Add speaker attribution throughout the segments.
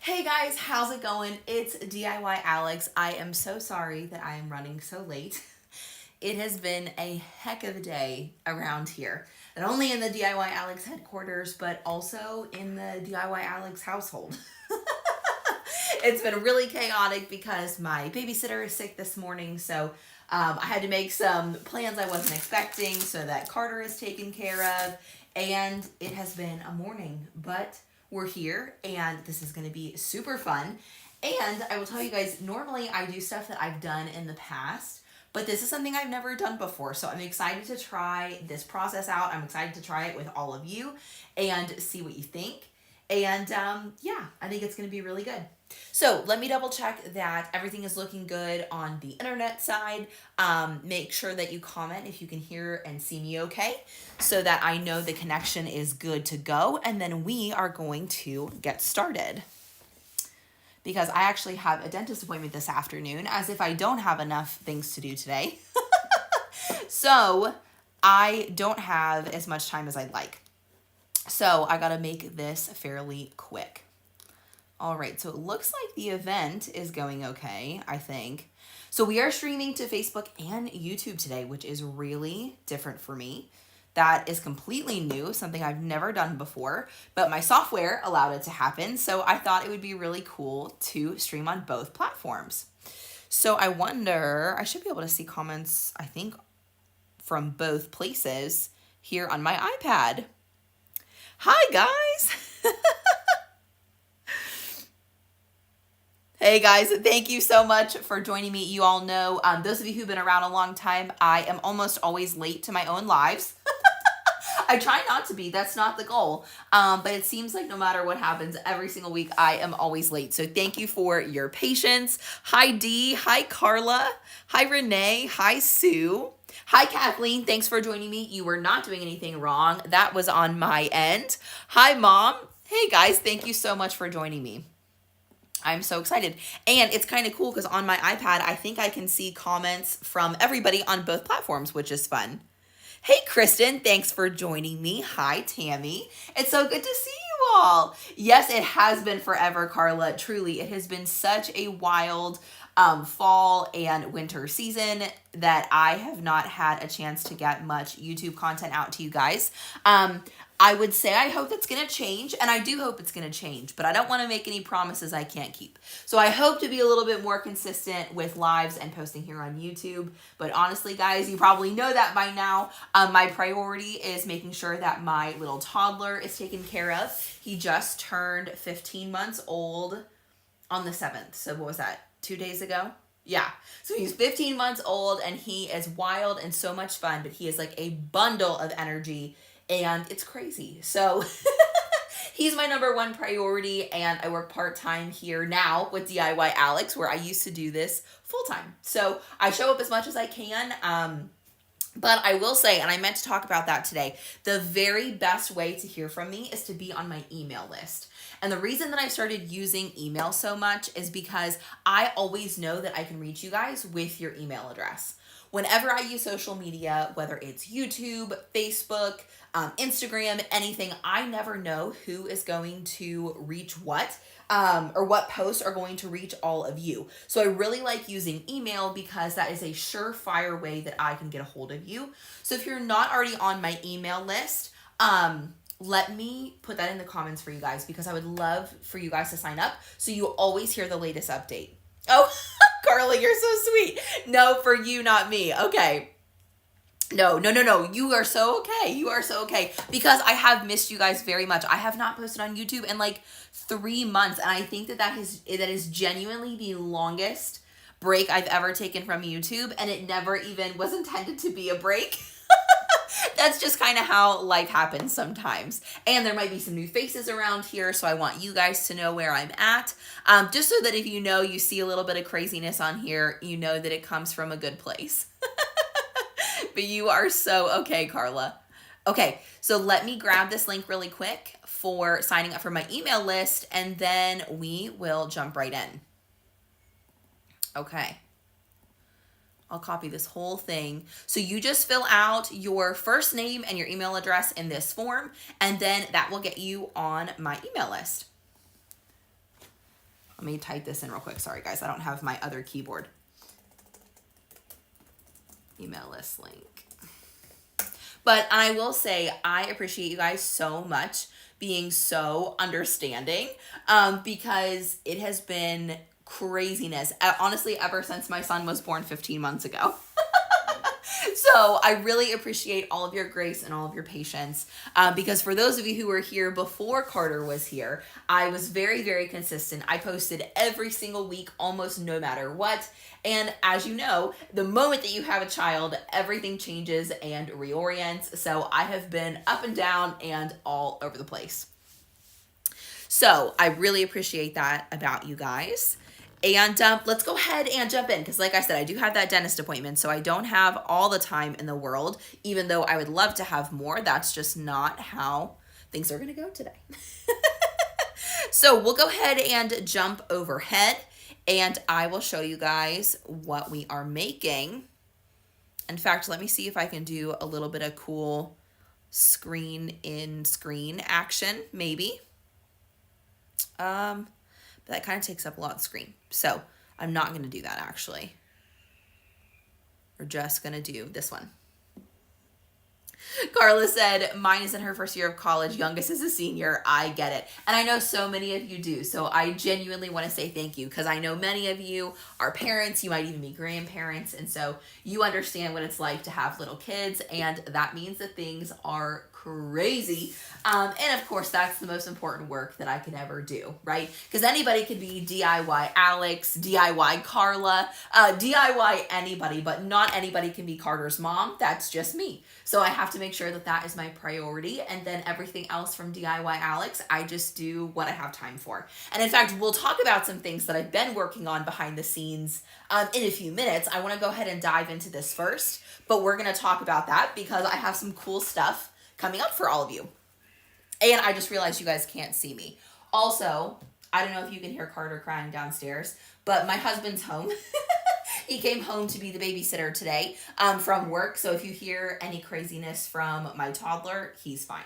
Speaker 1: Hey guys, how's it going? It's DIY Alex. I am so sorry that I am running so late. It has been a heck of a day around here. Not only in the DIY Alex headquarters, but also in the DIY Alex household. It's been really chaotic because my babysitter is sick this morning, so I had to make some plans I wasn't expecting so that Carter is taken care of, and it has been a morning, but we're here, and this is going to be super fun. And I will tell you guys, normally I do stuff that I've done in the past, but this is something I've never done before. So I'm excited to try this process out. I'm excited to try it with all of you and see what you think. And yeah, I think it's going to be really good. So let me double check that everything is looking good on the internet side. Make sure that you comment if you can hear and see me okay, so that I know the connection is good to go. And then we are going to get started. Because I actually have a dentist appointment this afternoon, as if I don't have enough things to do today. So I don't have as much time as I'd like. So I gotta make this fairly quick. All right, so it looks like the event is going okay, I think. So we are streaming to Facebook and YouTube today, which is really different for me. That is completely new, something I've never done before, but my software allowed it to happen, so I thought it would be really cool to stream on both platforms. So I wonder, I should be able to see comments, I think, from both places here on my iPad. Hi, guys. Hey guys, thank you so much for joining me. You all know, those of you who've been around a long time, I am almost always late to my own lives. I try not to be, that's not the goal. But it seems like no matter what happens, every single week, I am always late. So thank you for your patience. Hi Dee, hi Carla, hi Renee, hi Sue. Hi Kathleen, thanks for joining me. You were not doing anything wrong. That was on my end. Hi Mom. Hey guys, thank you so much for joining me. I'm so excited. And it's kind of cool because on my iPad, I think I can see comments from everybody on both platforms, which is fun. Hey, Kristen, thanks for joining me. Hi, Tammy. It's so good to see you all. Yes, it has been forever, Carla. Truly, it has been such a wild fall and winter season that I have not had a chance to get much YouTube content out to you guys. I would say I hope it's going to change, and I do hope it's going to change, but I don't want to make any promises I can't keep. So I hope to be a little bit more consistent with lives and posting here on YouTube. But honestly, guys, you probably know that by now. My priority is making sure that my little toddler is taken care of. He just turned 15 months old on the 7th. So what was that, 2 days ago? Yeah, so he's 15 months old, and he is wild and so much fun, but he is like a bundle of energy, and it's crazy. So he's my number one priority, and I work part-time here now with DIY Alex, where I used to do this full-time. So I show up as much as I can, but I will say, and I meant to talk about that today, the very best way to hear from me is to be on my email list. And the reason that I started using email so much is because I always know that I can reach you guys with your email address. Whenever I use social media, whether it's YouTube, Facebook, Instagram, anything, I never know who is going to reach what, or what posts are going to reach all of you. So I really like using email because that is a surefire way that I can get a hold of you. So if you're not already on my email list, let me put that in the comments for you guys, because I would love for you guys to sign up so you always hear the latest update. Oh, Carla, you're so sweet. No, for you, not me. Okay. No. You are so okay. You are so okay. Because I have missed you guys very much. I have not posted on YouTube in like 3 months. And I think that is genuinely the longest break I've ever taken from YouTube. And it never even was intended to be a break. That's just kind of how life happens sometimes. And there might be some new faces around here, so I want you guys to know where I'm at. Just so that if you see a little bit of craziness on here, you know that it comes from a good place. But you are so okay, Carla. Okay, so let me grab this link really quick for signing up for my email list, and then we will jump right in. Okay. I'll copy this whole thing. So you just fill out your first name and your email address in this form, and then that will get you on my email list. Let me type this in real quick. Sorry, guys. I don't have my other keyboard. Email list link. But I will say, I appreciate you guys so much being so understanding, because it has been craziness. Honestly, ever since my son was born 15 months ago. So I really appreciate all of your grace and all of your patience, because for those of you who were here before Carter was here, I was very, very consistent. I posted every single week, almost no matter what. And as you know, the moment that you have a child, everything changes and reorients. So I have been up and down and all over the place. So I really appreciate that about you guys. And let's go ahead and jump in, because like I said, I do have that dentist appointment, so I don't have all the time in the world, even though I would love to have more. That's just not how things are going to go today. So we'll go ahead and jump overhead, and I will show you guys what we are making. In fact, let me see if I can do a little bit of cool screen in screen action, maybe. But that kind of takes up a lot of the screen. So I'm not going to do that, actually. We're just going to do this one. Carla said, mine is in her first year of college. Youngest is a senior. I get it. And I know so many of you do. So I genuinely want to say thank you, because I know many of you are parents. You might even be grandparents. And so you understand what it's like to have little kids. And that means that things are crazy. And of course, that's the most important work that I could ever do, right? Because anybody could be DIY Alex, DIY Carla, DIY anybody, but not anybody can be Carter's mom. That's just me. So I have to make sure that that is my priority. And then everything else from DIY Alex, I just do what I have time for. And in fact, we'll talk about some things that I've been working on behind the scenes in a few minutes. I want to go ahead and dive into this first, but we're going to talk about that because I have some cool stuff coming up for all of you. And I just realized you guys can't see me. Also, I don't know if you can hear Carter crying downstairs, but my husband's home. He came home to be the babysitter today from work. So if you hear any craziness from my toddler, he's fine.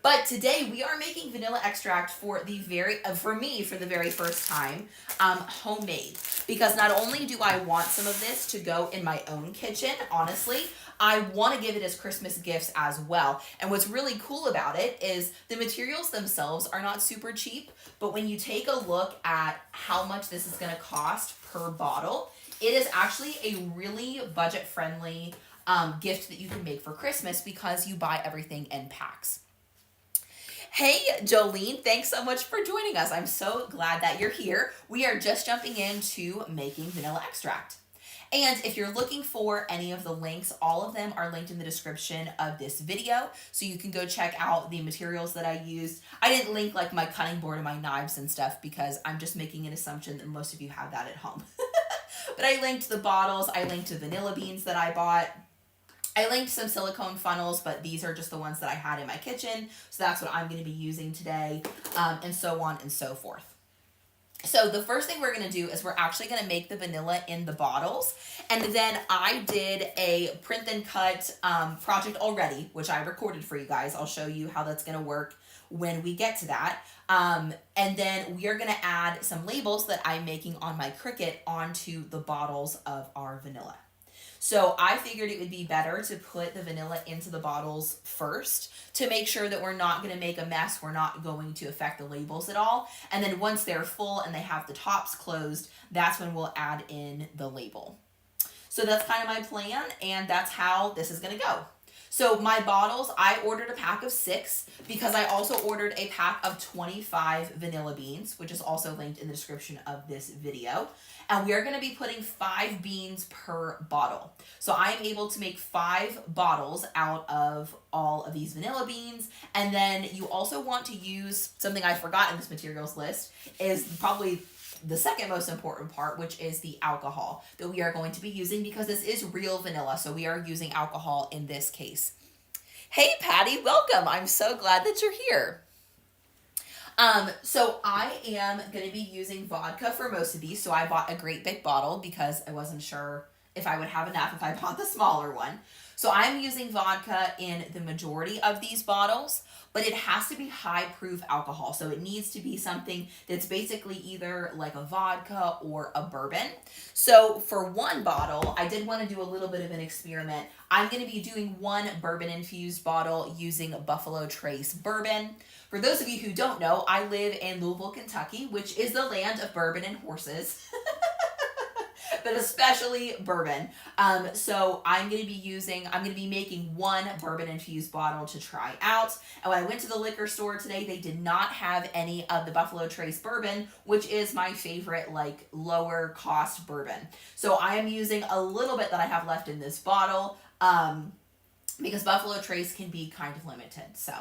Speaker 1: But today we are making vanilla extract for the very first time, homemade. Because not only do I want some of this to go in my own kitchen, honestly, I want to give it as Christmas gifts as well. And what's really cool about it is the materials themselves are not super cheap, but when you take a look at how much this is going to cost per bottle, it is actually a really budget-friendly gift that you can make for Christmas because you buy everything in packs. Hey, Jolene, thanks so much for joining us. I'm so glad that you're here. We are just jumping into making vanilla extract. And if you're looking for any of the links, all of them are linked in the description of this video. So you can go check out the materials that I used. I didn't link like my cutting board and my knives and stuff because I'm just making an assumption that most of you have that at home. But I linked the bottles. I linked to vanilla beans that I bought. I linked some silicone funnels, but these are just the ones that I had in my kitchen. So that's what I'm going to be using today, and so on and so forth. So the first thing we're going to do is we're actually going to make the vanilla in the bottles. And then I did a print and cut project already, which I recorded for you guys. I'll show you how that's going to work when we get to that. And then we are going to add some labels that I'm making on my Cricut onto the bottles of our vanilla. So I figured it would be better to put the vanilla into the bottles first to make sure that we're not going to make a mess. We're not going to affect the labels at all. And then once they're full and they have the tops closed, that's when we'll add in the label. So that's kind of my plan, and that's how this is going to go. So my bottles, I ordered a pack of 6 because I also ordered a pack of 25 vanilla beans, which is also linked in the description of this video. And we are going to be putting 5 beans per bottle. So I am able to make 5 bottles out of all of these vanilla beans. And then you also want to use something I forgot in this materials list is probably the second most important part, which is the alcohol that we are going to be using because this is real vanilla. So we are using alcohol in this case. Hey, Patty, welcome. I'm so glad that you're here. So I am going to be using vodka for most of these. So I bought a great big bottle because I wasn't sure if I would have enough if I bought the smaller one. So I'm using vodka in the majority of these bottles, but it has to be high proof alcohol. So it needs to be something that's basically either like a vodka or a bourbon. So for one bottle, I did want to do a little bit of an experiment. I'm going to be doing one bourbon infused bottle using Buffalo Trace bourbon. For those of you who don't know, I live in Louisville, Kentucky, which is the land of bourbon and horses. But especially bourbon. So I'm going to be making one bourbon infused bottle to try out. And when I went to the liquor store today, they did not have any of the Buffalo Trace bourbon, which is my favorite, like, lower cost bourbon. So I am using a little bit that I have left in this bottle, because Buffalo Trace can be kind of limited. So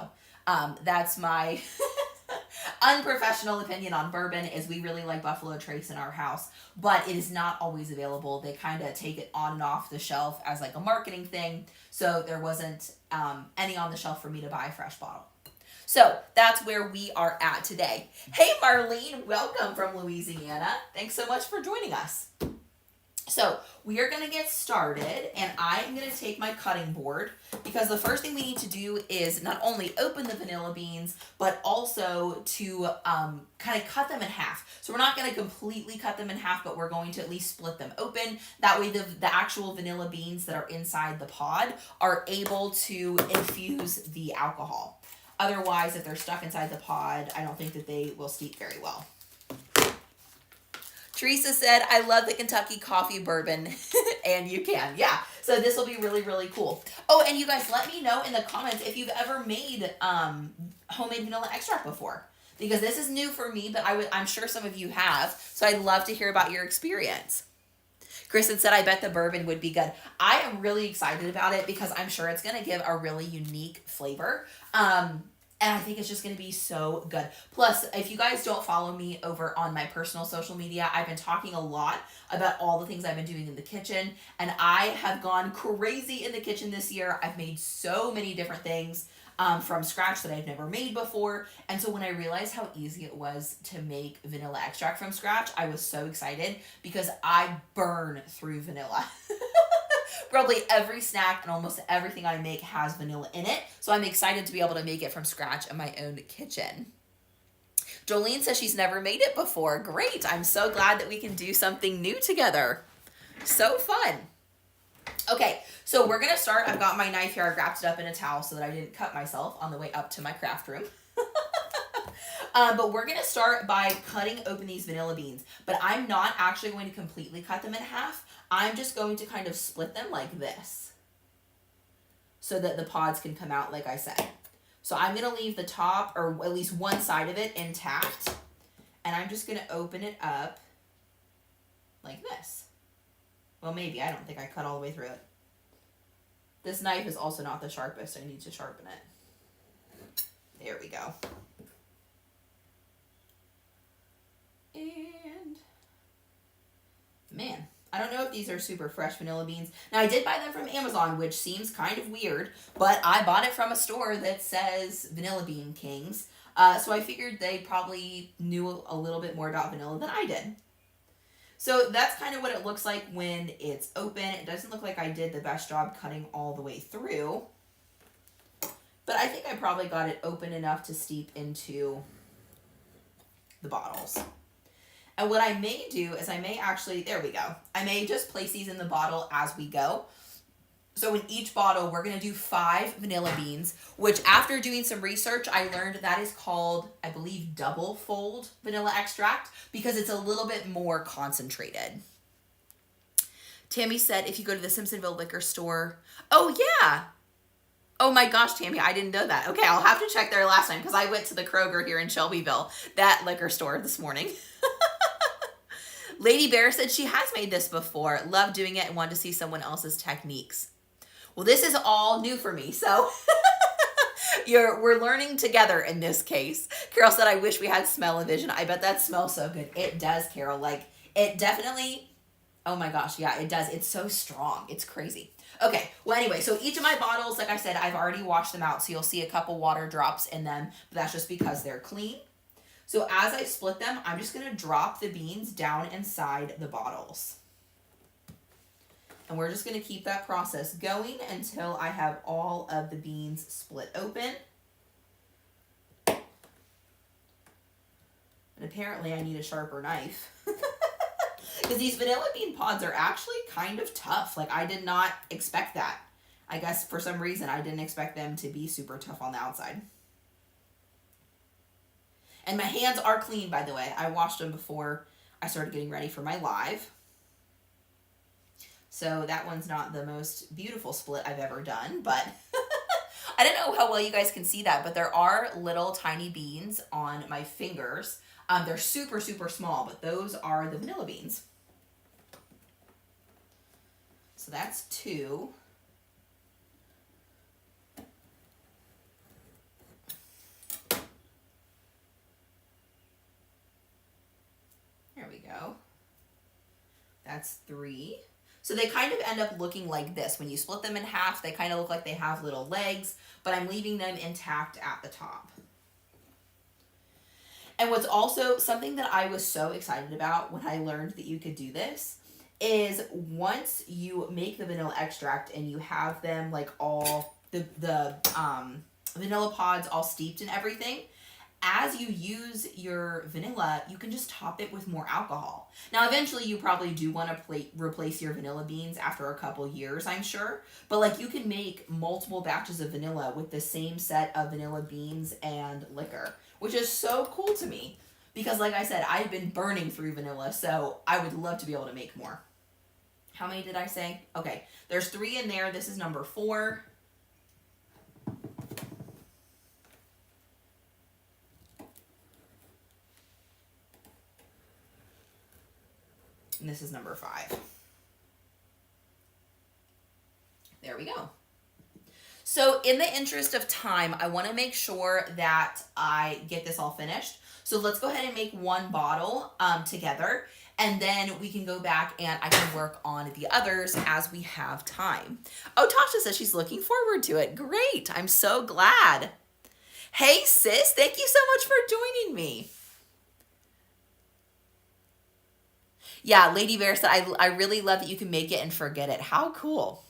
Speaker 1: that's my unprofessional opinion on bourbon. Is we really like Buffalo Trace in our house, but it is not always available. They kind of take it on and off the shelf as like a marketing thing, so there wasn't any on the shelf for me to buy a fresh bottle. So that's where we are at today. Hey Marlene, welcome from Louisiana. Thanks so much for joining us. So we are going to get started, and I am going to take my cutting board, because the first thing we need to do is not only open the vanilla beans, but also to kind of cut them in half. So we're not going to completely cut them in half, but we're going to at least split them open. That way the actual vanilla beans that are inside the pod are able to infuse the alcohol. Otherwise, if they're stuck inside the pod, I don't think that they will steep very well. Teresa said, I love the Kentucky coffee bourbon. And you can, yeah. So this will be really, really cool. Oh, and you guys, let me know in the comments if you've ever made homemade vanilla extract before. Because this is new for me, but I'm sure some of you have. So I'd love to hear about your experience. Kristen said, I bet the bourbon would be good. I am really excited about it because I'm sure it's going to give a really unique flavor. And I think it's just going to be so good. Plus, if you guys don't follow me over on my personal social media, I've been talking a lot about all the things I've been doing in the kitchen. And I have gone crazy in the kitchen this year. I've made so many different things from scratch that I've never made before. And so when I realized how easy it was to make vanilla extract from scratch, I was so excited because I burn through vanilla. Probably every snack and almost everything I make has vanilla in it. So I'm excited to be able to make it from scratch in my own kitchen. Jolene says she's never made it before. Great. I'm so glad that we can do something new together. So fun. Okay, so we're going to start. I've got my knife here. I wrapped it up in a towel so that I didn't cut myself on the way up to my craft room. But we're going to start by cutting open these vanilla beans. But I'm not actually going to completely cut them in half. I'm just going to kind of split them like this so that the pods can come out like I said. So I'm going to leave the top, or at least one side of it, intact. And I'm just going to open it up like this. Well, maybe. I don't think I cut all the way through it. This knife is also not the sharpest. I need to sharpen it. There we go. And man, I don't know if these are super fresh vanilla beans. Now, I did buy them from Amazon, which seems kind of weird, but I bought it from a store that says Vanilla Bean Kings. So I figured they probably knew a little bit more about vanilla than I did. So that's kind of what it looks like when it's open. It doesn't look like I did the best job cutting all the way through, but I think I probably got it open enough to steep into the bottles. And what I may do is I may actually, there we go. I may just place these in the bottle as we go. So in each bottle, we're going to do 5 vanilla beans, which after doing some research, I learned that is called, I believe, double fold vanilla extract because it's a little bit more concentrated. Tammy said, if you go to the Simpsonville liquor store, oh yeah. Oh my gosh, Tammy, I didn't know that. Okay, I'll have to check there last time because I went to the Kroger here in Shelbyville, that liquor store this morning. Lady Bear said she has made this before. Love doing it and wanted to see someone else's techniques. Well, this is all new for me, so we're learning together in this case. Carol said, I wish we had smell-o-vision. I bet that smells so good. It does, Carol. Like, it definitely, oh my gosh, yeah, it does. It's so strong. It's crazy. Okay, well, anyway, so each of my bottles, like I said, I've already washed them out, so you'll see a couple water drops in them, but that's just because they're clean. So as I split them, I'm just going to drop the beans down inside the bottles. And we're just going to keep that process going until I have all of the beans split open. And apparently I need a sharper knife. Because these vanilla bean pods are actually kind of tough. Like, I did not expect that. I guess for some reason I didn't expect them to be super tough on the outside. And my hands are clean, by the way. I washed them before I started getting ready for my live. So that one's not the most beautiful split I've ever done, but I don't know how well you guys can see that, but there are little tiny beans on my fingers. They're super, super small, but those are the vanilla beans. So that's 2. There we go. That's 3. So they kind of end up looking like this. When you split them in half, they kind of look like they have little legs, but I'm leaving them intact at the top. And what's also something that I was so excited about when I learned that you could do this is once you make the vanilla extract and you have them like all the vanilla pods all steeped and everything, as you use your vanilla, you can just top it with more alcohol. Now, eventually you probably do want to replace your vanilla beans after a couple years, I'm sure. But like, you can make multiple batches of vanilla with the same set of vanilla beans and liquor, which is so cool to me. Because like I said, I've been burning through vanilla, so I would love to be able to make more. How many did I say? Okay, there's 3 in there. This is number 4. And this is number 5. There we go. So in the interest of time, I want to make sure that I get this all finished. So let's go ahead and make one bottle together, and then we can go back and I can work on the others as we have time. Oh, Tasha says she's looking forward to it. Great. I'm so glad. Hey, sis, thank you so much for joining me. Yeah, Lady Bear said, I really love that you can make it and forget it. How cool.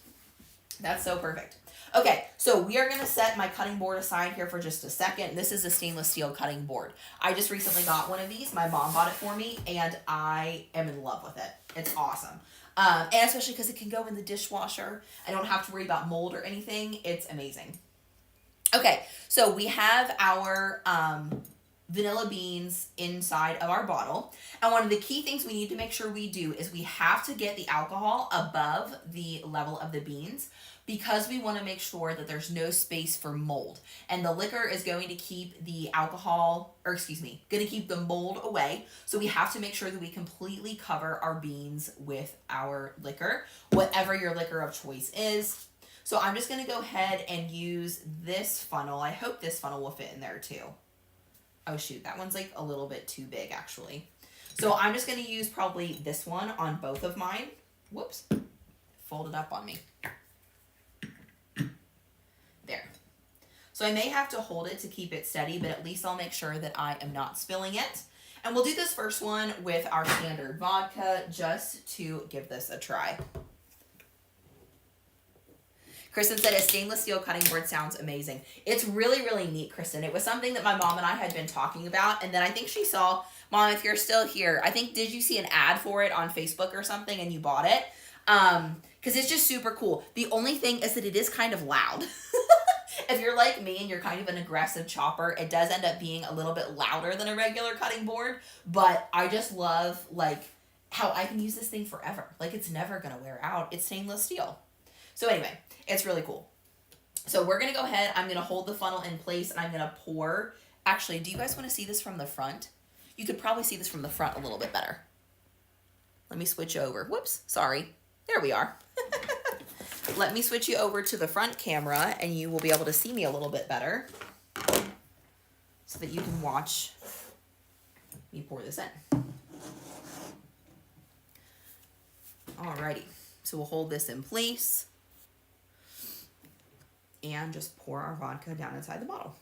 Speaker 1: That's so perfect. Okay, so we are going to set my cutting board aside here for just a second. This is a stainless steel cutting board. I just recently got one of these. My mom bought it for me, and I am in love with it. It's awesome. And especially because it can go in the dishwasher. I don't have to worry about mold or anything. It's amazing. Okay, so we have our vanilla beans inside of our bottle. And one of the key things we need to make sure we do is we have to get the alcohol above the level of the beans, because we want to make sure that there's no space for mold. And the liquor is going to keep the alcohol, or excuse me, going to keep the mold away. So we have to make sure that we completely cover our beans with our liquor, whatever your liquor of choice is. So I'm just going to go ahead and use this funnel. I hope this funnel will fit in there too. Oh shoot, that one's like a little bit too big actually. So I'm just going to use probably this one on both of mine. Whoops, folded up on me. There. So I may have to hold it to keep it steady, but at least I'll make sure that I am not spilling it. And we'll do this first one with our standard vodka just to give this a try. Kristen said a stainless steel cutting board sounds amazing. It's really, really neat, Kristen. It was something that my mom and I had been talking about, and then I think she saw, Mom, if you're still here, I think, did you see an ad for it on Facebook or something and you bought it? Because it's just super cool. The only thing is that it is kind of loud. If you're like me and you're kind of an aggressive chopper, it does end up being a little bit louder than a regular cutting board, but I just love like how I can use this thing forever. Like, it's never going to wear out. It's stainless steel. So anyway, it's really cool. So we're going to go ahead. I'm going to hold the funnel in place and I'm going to pour. Actually, do you guys want to see this from the front? You could probably see this from the front a little bit better. Let me switch over. Whoops, sorry. There we are. Let me switch you over to the front camera and you will be able to see me a little bit better so that you can watch me pour this in. Alrighty, so we'll hold this in place and just pour our vodka down inside the bottle.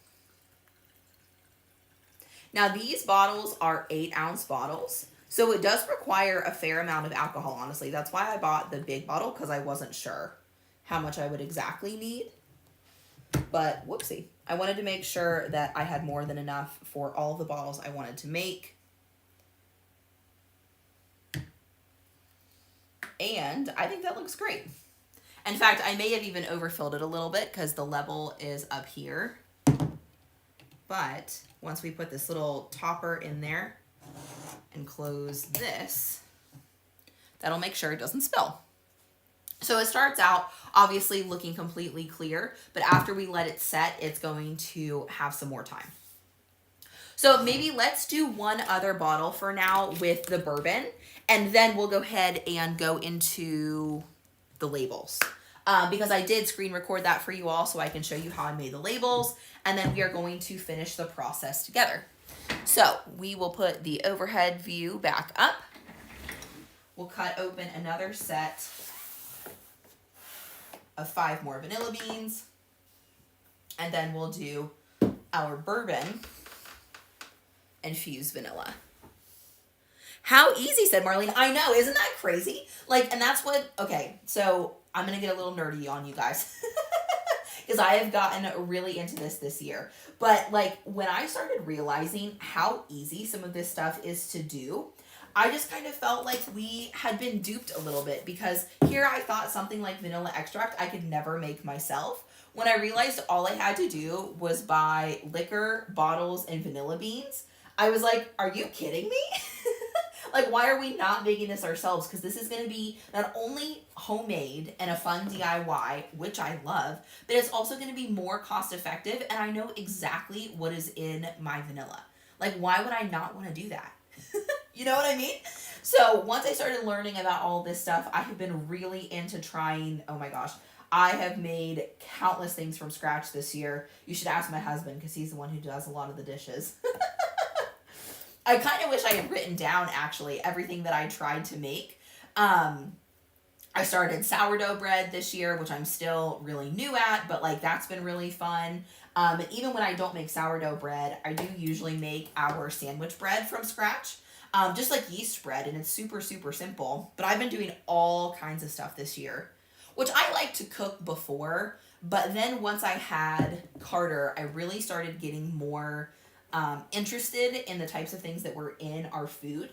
Speaker 1: Now these bottles are 8-ounce bottles. So it does require a fair amount of alcohol, honestly. That's why I bought the big bottle, because I wasn't sure how much I would exactly need. But whoopsie. I wanted to make sure that I had more than enough for all the bottles I wanted to make. And I think that looks great. In fact, I may have even overfilled it a little bit because the level is up here. But once we put this little topper in there and close this, that'll make sure it doesn't spill. So it starts out obviously looking completely clear, but after we let it set, it's going to have some more time. So maybe let's do one other bottle for now with the bourbon, and then we'll go ahead and go into the labels. Because I did screen record that for you all so I can show you how I made the labels, and then we are going to finish the process together. So we will put the overhead view back up. We'll cut open another set of 5 more vanilla beans, and then we'll do our bourbon infused vanilla. How easy, said Marlene. I know, isn't that crazy? Like, and that's what, okay, so I'm going to get a little nerdy on you guys because I have gotten really into this year. But like when I started realizing how easy some of this stuff is to do, I just kind of felt like we had been duped a little bit, because here I thought something like vanilla extract I could never make myself, when I realized all I had to do was buy liquor, bottles, and vanilla beans. I was like, are you kidding me? Like, why are we not making this ourselves? Because this is going to be not only homemade and a fun DIY, which I love, but it's also going to be more cost effective, and I know exactly what is in my vanilla. Like, why would I not want to do that? You know what I mean? So once I started learning about all this stuff, I have been really into trying, oh my gosh, I have made countless things from scratch this year. You should ask my husband, because he's the one who does a lot of the dishes. I kind of wish I had written down, actually, everything that I tried to make. I started sourdough bread this year, which I'm still really new at, but like that's been really fun. And even when I don't make sourdough bread, I do usually make our sandwich bread from scratch. Just like yeast bread, and it's super, super simple. But I've been doing all kinds of stuff this year, which I like to cook before. But then once I had Carter, I really started getting more interested in the types of things that were in our food.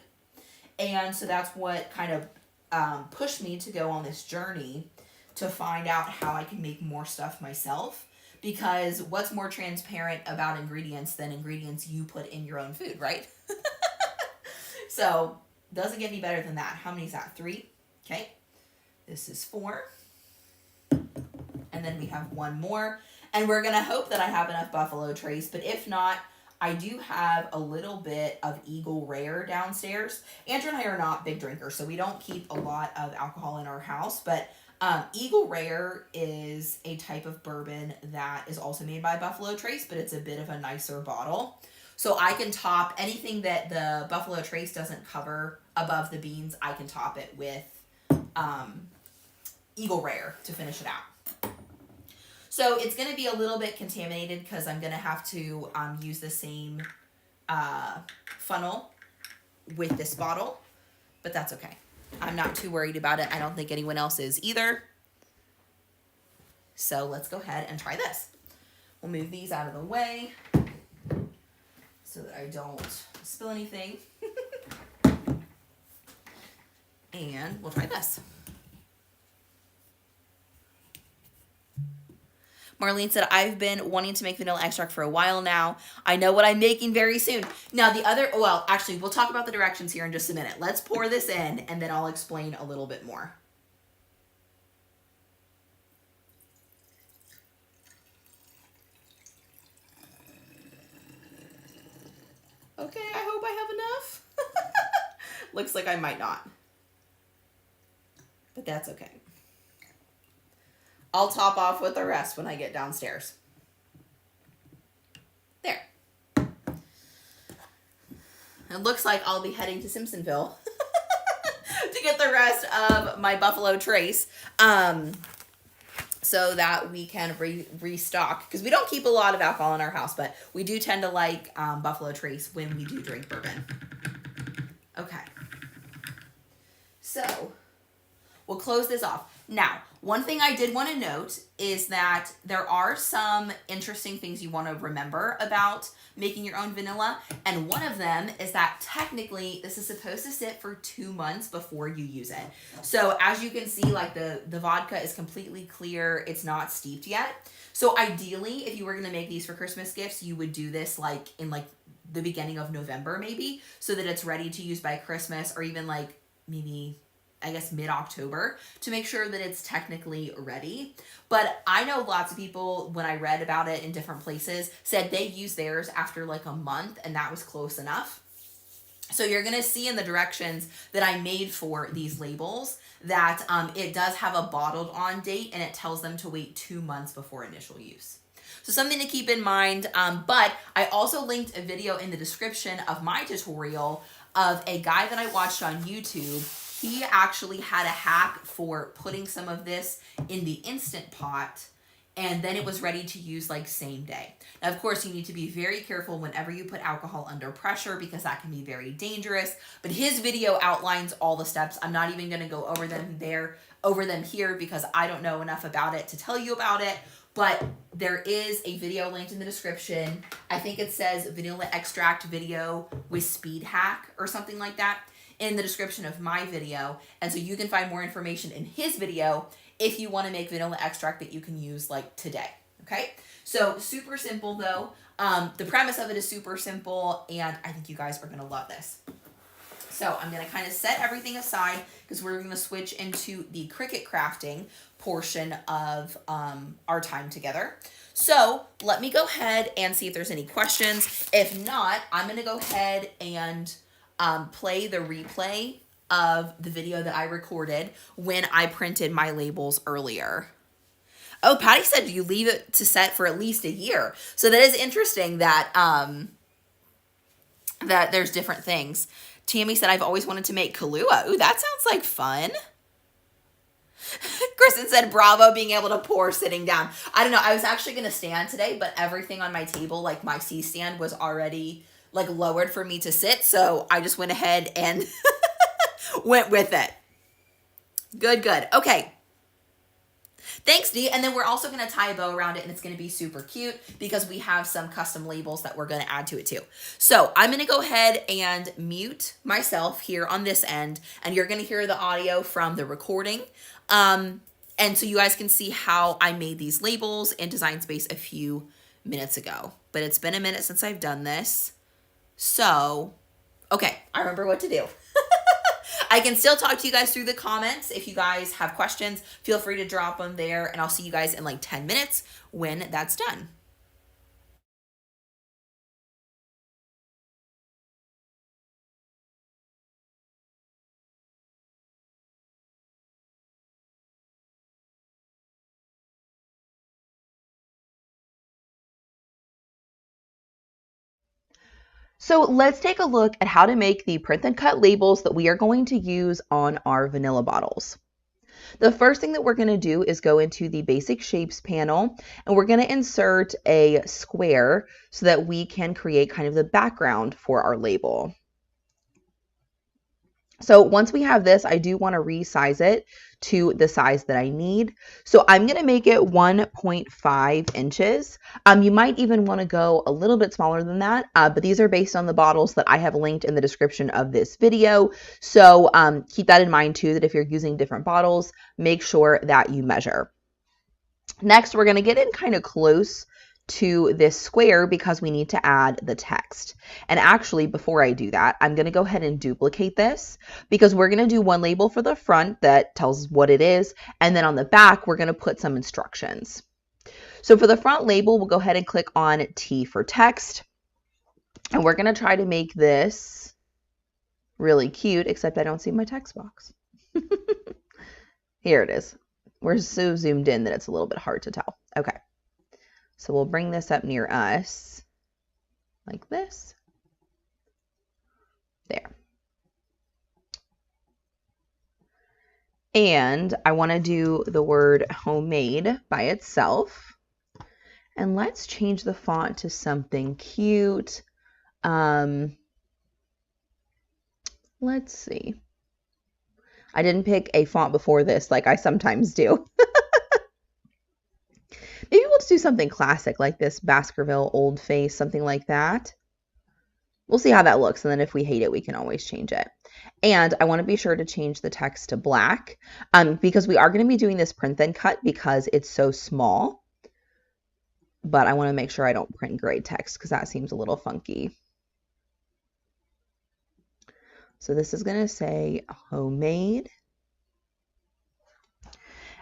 Speaker 1: And so that's what kind of pushed me to go on this journey to find out how I can make more stuff myself. Because what's more transparent about ingredients than ingredients you put in your own food, right? So, doesn't get any better than that. How many is that? 3? Okay. This is 4. And then we have 1 more. And we're going to hope that I have enough Buffalo Trace. But if not, I do have a little bit of Eagle Rare downstairs. Andrew and I are not big drinkers, so we don't keep a lot of alcohol in our house. But Eagle Rare is a type of bourbon that is also made by Buffalo Trace, but it's a bit of a nicer bottle. So I can top anything that the Buffalo Trace doesn't cover above the beans, I can top it with Eagle Rare to finish it out. So it's going to be a little bit contaminated because I'm going to have to use the same funnel with this bottle, but that's okay. I'm not too worried about it. I don't think anyone else is either. So let's go ahead and try this. We'll move these out of the way so that I don't spill anything. And we'll try this. Marlene said, I've been wanting to make vanilla extract for a while now. I know what I'm making very soon. Now the other, well, actually, we'll talk about the directions here in just a minute. Let's pour this in, and then I'll explain a little bit more. Okay, I hope I have enough. Looks like I might not. But that's okay. I'll top off with the rest when I get downstairs. There. It looks like I'll be heading to Simpsonville to get the rest of my Buffalo Trace so that we can restock. Because we don't keep a lot of alcohol in our house, but we do tend to like Buffalo Trace when we do drink bourbon. Okay. So we'll close this off. Now, one thing I did want to note is that there are some interesting things you want to remember about making your own vanilla. And one of them is that technically this is supposed to sit for 2 months before you use it. So as you can see, like the vodka is completely clear. It's not steeped yet. So ideally, if you were going to make these for Christmas gifts, you would do this like in like the beginning of November maybe, so that it's ready to use by Christmas, or even like maybe, I guess, mid-October, to make sure that it's technically ready. But I know lots of people, when I read about it in different places, said they used theirs after like a month, and that was close enough. So you're going to see in the directions that I made for these labels that it does have a bottled on date, and it tells them to wait 2 months before initial use. So something to keep in mind. But I also linked a video in the description of my tutorial of a guy that I watched on YouTube. He actually had a hack for putting some of this in the Instant Pot, and then it was ready to use like same day. Now, of course, you need to be very careful whenever you put alcohol under pressure, because that can be very dangerous. But his video outlines all the steps. I'm not even going to go over them here, because I don't know enough about it to tell you about it. But there is a video linked in the description. I think it says vanilla extract video with speed hack or something like that in the description of my video. And so you can find more information in his video if you want to make vanilla extract that you can use like today. Okay, so super simple though. The premise of it is super simple, and I think you guys are going to love this. So I'm going to kind of set everything aside, because we're going to switch into the Cricut crafting portion of our time together. So let me go ahead and see if there's any questions. If not, I'm going to go ahead and play the replay of the video that I recorded when I printed my labels earlier. Oh, Patty said you leave it to set for at least a year. So that is interesting that that there's different things. Tammy said, I've always wanted to make Kahlua. Ooh, that sounds like fun. Kristen said, bravo, being able to pour sitting down. I don't know. I was actually going to stand today, but everything on my table, like my C-stand, was already like lowered for me to sit. So I just went ahead and went with it. Good, good. Okay. Thanks, Dee. And then we're also going to tie a bow around it, and it's going to be super cute because we have some custom labels that we're going to add to it too. So I'm going to go ahead and mute myself here on this end, and you're going to hear the audio from the recording. And so you guys can see how I made these labels in Design Space a few minutes ago. But it's been a minute since I've done this. So, okay, I remember what to do. I can still talk to you guys through the comments. If you guys have questions, feel free to drop them there, and I'll see you guys in like 10 minutes when that's done.
Speaker 2: So let's take a look at how to make the print and cut labels that we are going to use on our vanilla bottles. The first thing that we're going to do is go into the basic shapes panel, and we're going to insert a square so that we can create kind of the background for our label. So once we have this, I do want to resize it to the size that I need. So I'm going to make it 1.5 inches. You might even want to go a little bit smaller than that, but these are based on the bottles that I have linked in the description of this video. So keep that in mind too, that if you're using different bottles, make sure that you measure. Next, we're going to get in kind of close to this square because we need to add the text. And actually, before I do that, I'm going to go ahead and duplicate this because we're going to do one label for the front that tells what it is, and then on the back, we're going to put some instructions. So for the front label, we'll go ahead and click on T for text, and we're going to try to make this really cute, except I don't see my text box. Here it is. We're so zoomed in that it's a little bit hard to tell. Okay. So we'll bring this up near us like this. There. And I want to do the word homemade by itself. And let's change the font to something cute. Let's see. I didn't pick a font before this like I sometimes do. Maybe we'll just do something classic like this Baskerville Old Face, something like that. We'll see how that looks, and then if we hate it, we can always change it. And I want to be sure to change the text to black because we are going to be doing this print then cut because it's so small. But I want to make sure I don't print gray text because that seems a little funky. So this is going to say homemade.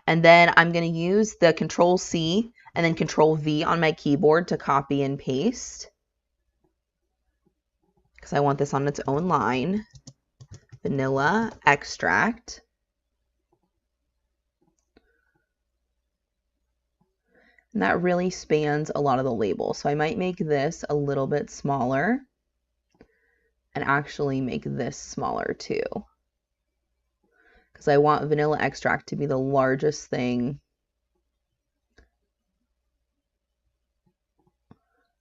Speaker 2: And then I'm going to use the Control C and then Control V on my keyboard to copy and paste, because I want this on its own line. Vanilla extract. And that really spans a lot of the label. So I might make this a little bit smaller and actually make this smaller too, because I want vanilla extract to be the largest thing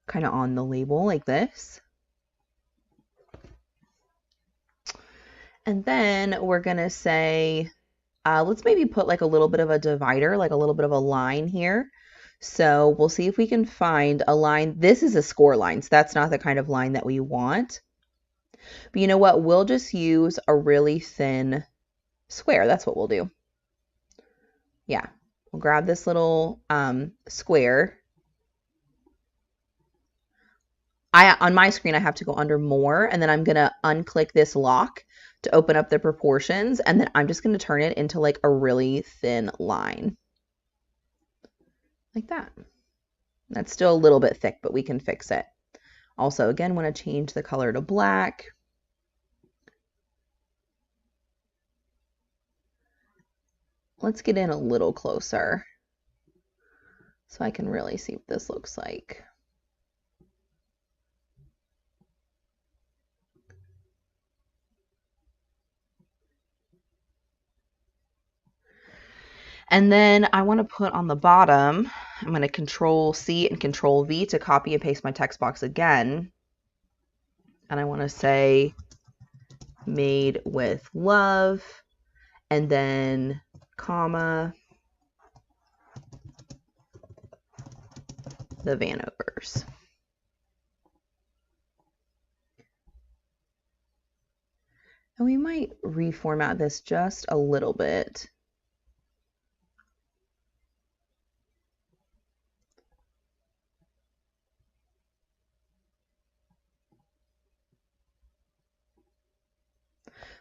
Speaker 2: kind of on the label like this. And then we're going to say, let's maybe put like a little bit of a divider, like a little bit of a line here. So we'll see if we can find a line. This is a score line, so that's not the kind of line that we want. But you know what? We'll just use a really thin square. That's what we'll do. Yeah, we'll grab this little square. On my screen, I have to go under more, and then I'm going to unclick this lock to open up the proportions, and then I'm just going to turn it into like a really thin line. Like that. That's still a little bit thick, but we can fix it. Also, again, want to change the color to black. Let's get in a little closer so I can really see what this looks like. And then I want to put on the bottom, I'm going to Control C and Control V to copy and paste my text box again. And I want to say made with love, and then comma, the Vanovers. And we might reformat this just a little bit.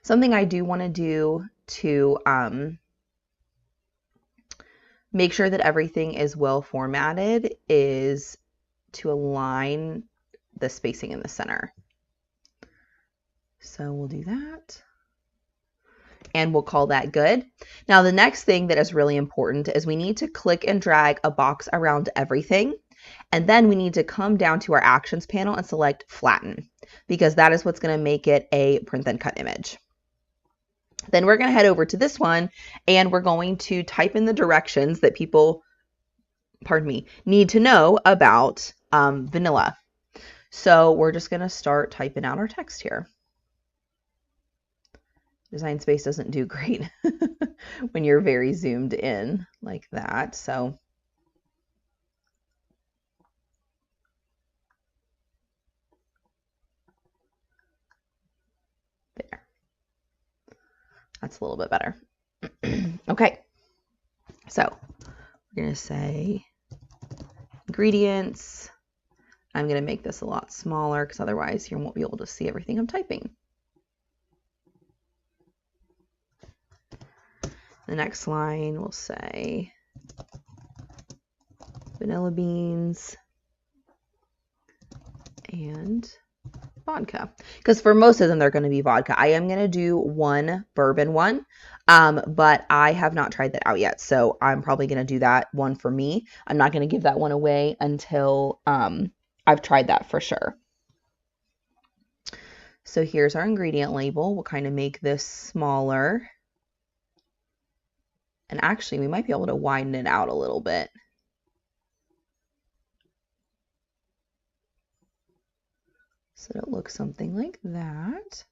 Speaker 2: Something I do want to do to make sure that everything is well formatted is to align the spacing in the center. So we'll do that. And we'll call that good. Now the next thing that is really important is we need to click and drag a box around everything. And then we need to come down to our actions panel and select flatten, because that is what's going to make it a print then cut image. Then we're going to head over to this one and we're going to type in the directions that people, pardon me, need to know about vanilla. So we're just going to start typing out our text here. Design space doesn't do great when you're very zoomed in like that. So there. That's a little bit better. Okay. So we're going to say ingredients. I'm going to make this a lot smaller because otherwise you won't be able to see everything I'm typing. The next line will say vanilla beans and vodka, because for most of them they're going to be vodka. I am going to do one bourbon one, but I have not tried that out yet, so I'm probably going to do that one for me. I'm not going to give that one away until I've tried that for sure. So here's our ingredient label. We'll kind of make this smaller. And actually, we might be able to widen it out a little bit. So it'll look something like that.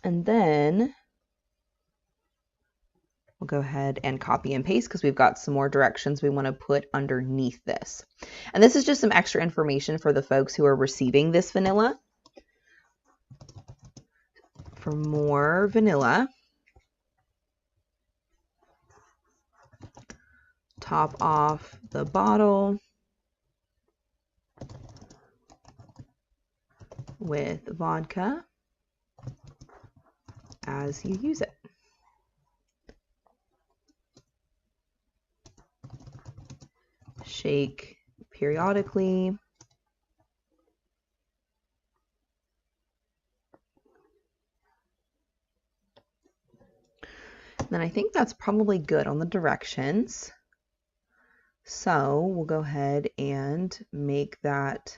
Speaker 2: And then we'll go ahead and copy and paste because we've got some more directions we want to put underneath this. And this is just some extra information for the folks who are receiving this vanilla. For more vanilla, top off the bottle with vodka as you use it. Shake periodically. And then I think that's probably good on the directions. So we'll go ahead and make that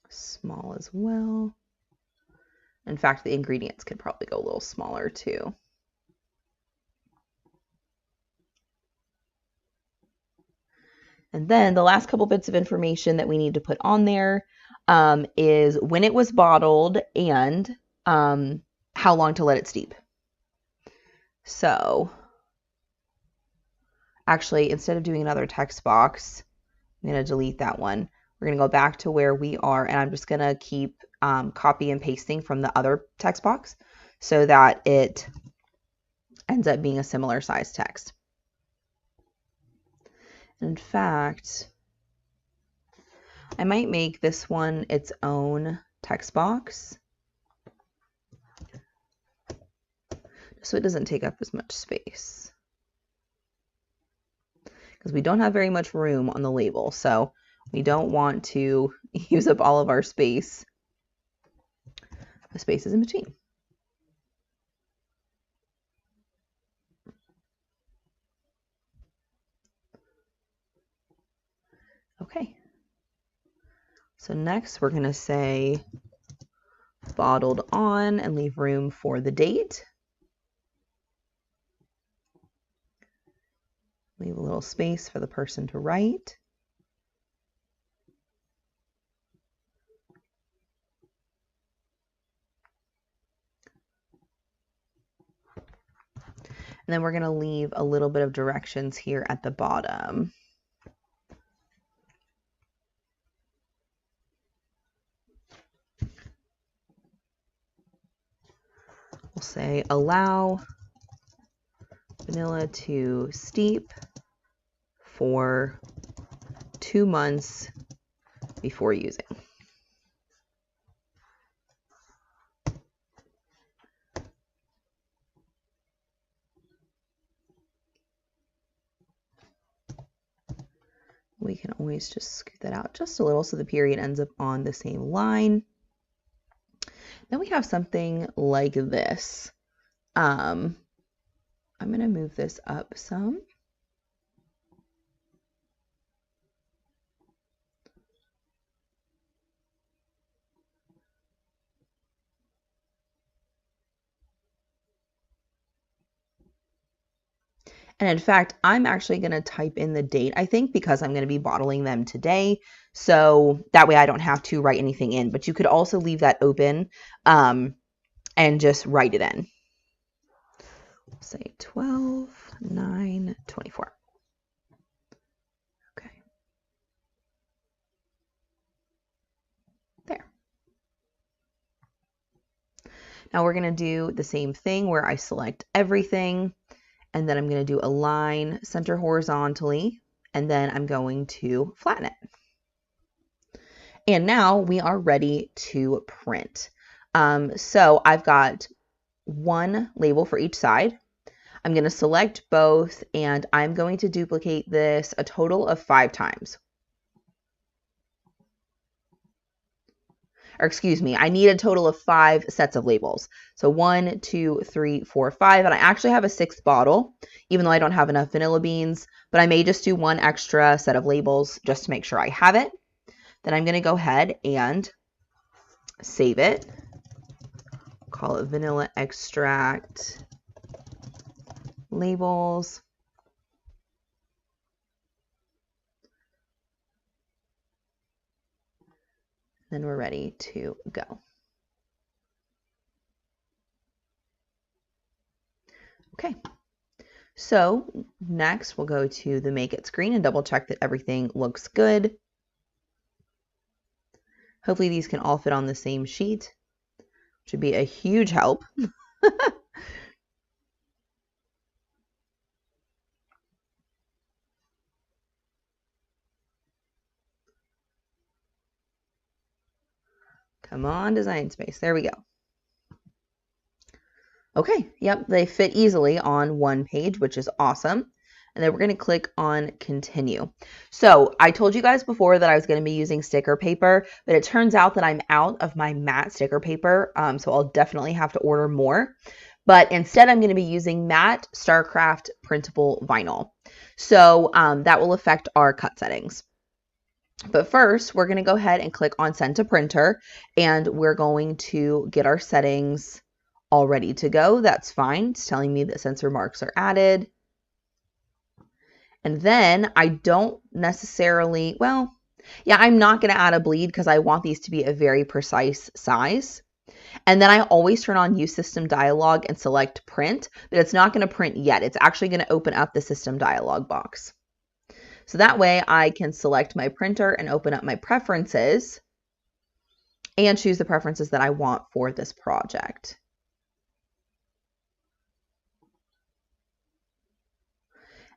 Speaker 2: small as well. In fact, the ingredients could probably go a little smaller too. And then the last couple bits of information that we need to put on there is when it was bottled and how long to let it steep. So actually, instead of doing another text box, I'm going to delete that one. We're going to go back to where we are, and I'm just going to keep copy and pasting from the other text box so that it ends up being a similar size text. In fact, I might make this one its own text box so it doesn't take up as much space, because we don't have very much room on the label, so we don't want to use up all of our space. The space is in between. Okay. So next we're going to say bottled on and leave room for the date. Leave a little space for the person to write. And then we're going to leave a little bit of directions here at the bottom. We'll say allow vanilla to steep for 2 months before using. We can always just scoot that out just a little so the period ends up on the same line. Then we have something like this. I'm going to move this up some. And in fact, I'm actually going to type in the date, I think, because I'm going to be bottling them today. So that way I don't have to write anything in. But you could also leave that open and just write it in. Say 12/9/24. Okay. There. Now we're going to do the same thing where I select everything. And then I'm going to do align center horizontally, and then I'm going to flatten it. And now we are ready to print. So I've got one label for each side. I'm going to select both, and I'm going to duplicate this a total of 5 times. Or excuse me, I need a total of 5 sets of labels. So 1, 2, 3, 4, 5, and I actually have a 6th bottle, even though I don't have enough vanilla beans, but I may just do 1 extra set of labels just to make sure I have it. Then I'm going to go ahead and save it. Call it vanilla extract labels. Then we're ready to go. Okay. So next we'll go to the Make It screen and double check that everything looks good. Hopefully these can all fit on the same sheet, which would be a huge help. Come on, Design Space. There we go. Okay, yep, they fit easily on one page, which is awesome. And then we're going to click on Continue. So I told you guys before that I was going to be using sticker paper, but it turns out that I'm out of my matte sticker paper, so I'll definitely have to order more. But instead, I'm going to be using matte StarCraft printable vinyl. So that will affect our cut settings. But first, we're going to go ahead and click on Send to Printer, and we're going to get our settings all ready to go. That's fine. It's telling me that sensor marks are added. And then I don't necessarily, well, yeah, I'm not going to add a bleed because I want these to be a very precise size. And then I always turn on Use System Dialog and select Print, but it's not going to print yet. It's actually going to open up the System Dialog box. So that way I can select my printer and open up my preferences and choose the preferences that I want for this project.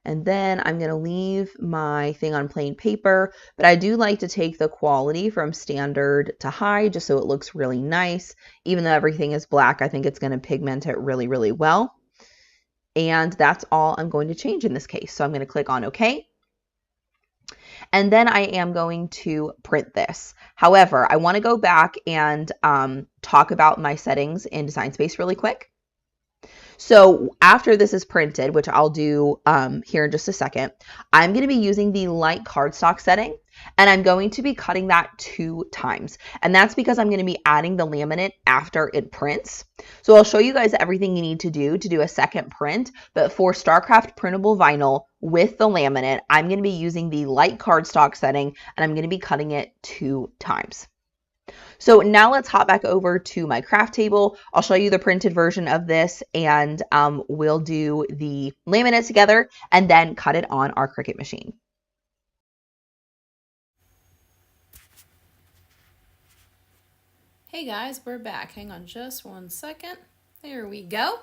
Speaker 2: And then I'm going to leave my thing on plain paper, but I do like to take the quality from standard to high just so it looks really nice. Even though everything is black, I think it's going to pigment it really, really well. And that's all I'm going to change in this case. So I'm going to click on OK. And then I am going to print this. However, I want to go back and talk about my settings in Design Space really quick. So after this is printed, which I'll do here in just a second, I'm going to be using the light cardstock setting, and I'm going to be cutting that 2 times. And that's because I'm going to be adding the laminate after it prints. So I'll show you guys everything you need to do a second print, but for StarCraft printable vinyl with the laminate, I'm going to be using the light cardstock setting, and I'm going to be cutting it 2 times. So now let's hop back over to my craft table. I'll show you the printed version of this, and we'll do the laminate together and then cut it on our Cricut machine.
Speaker 1: Hey guys, we're back. Hang on just one second. There we go.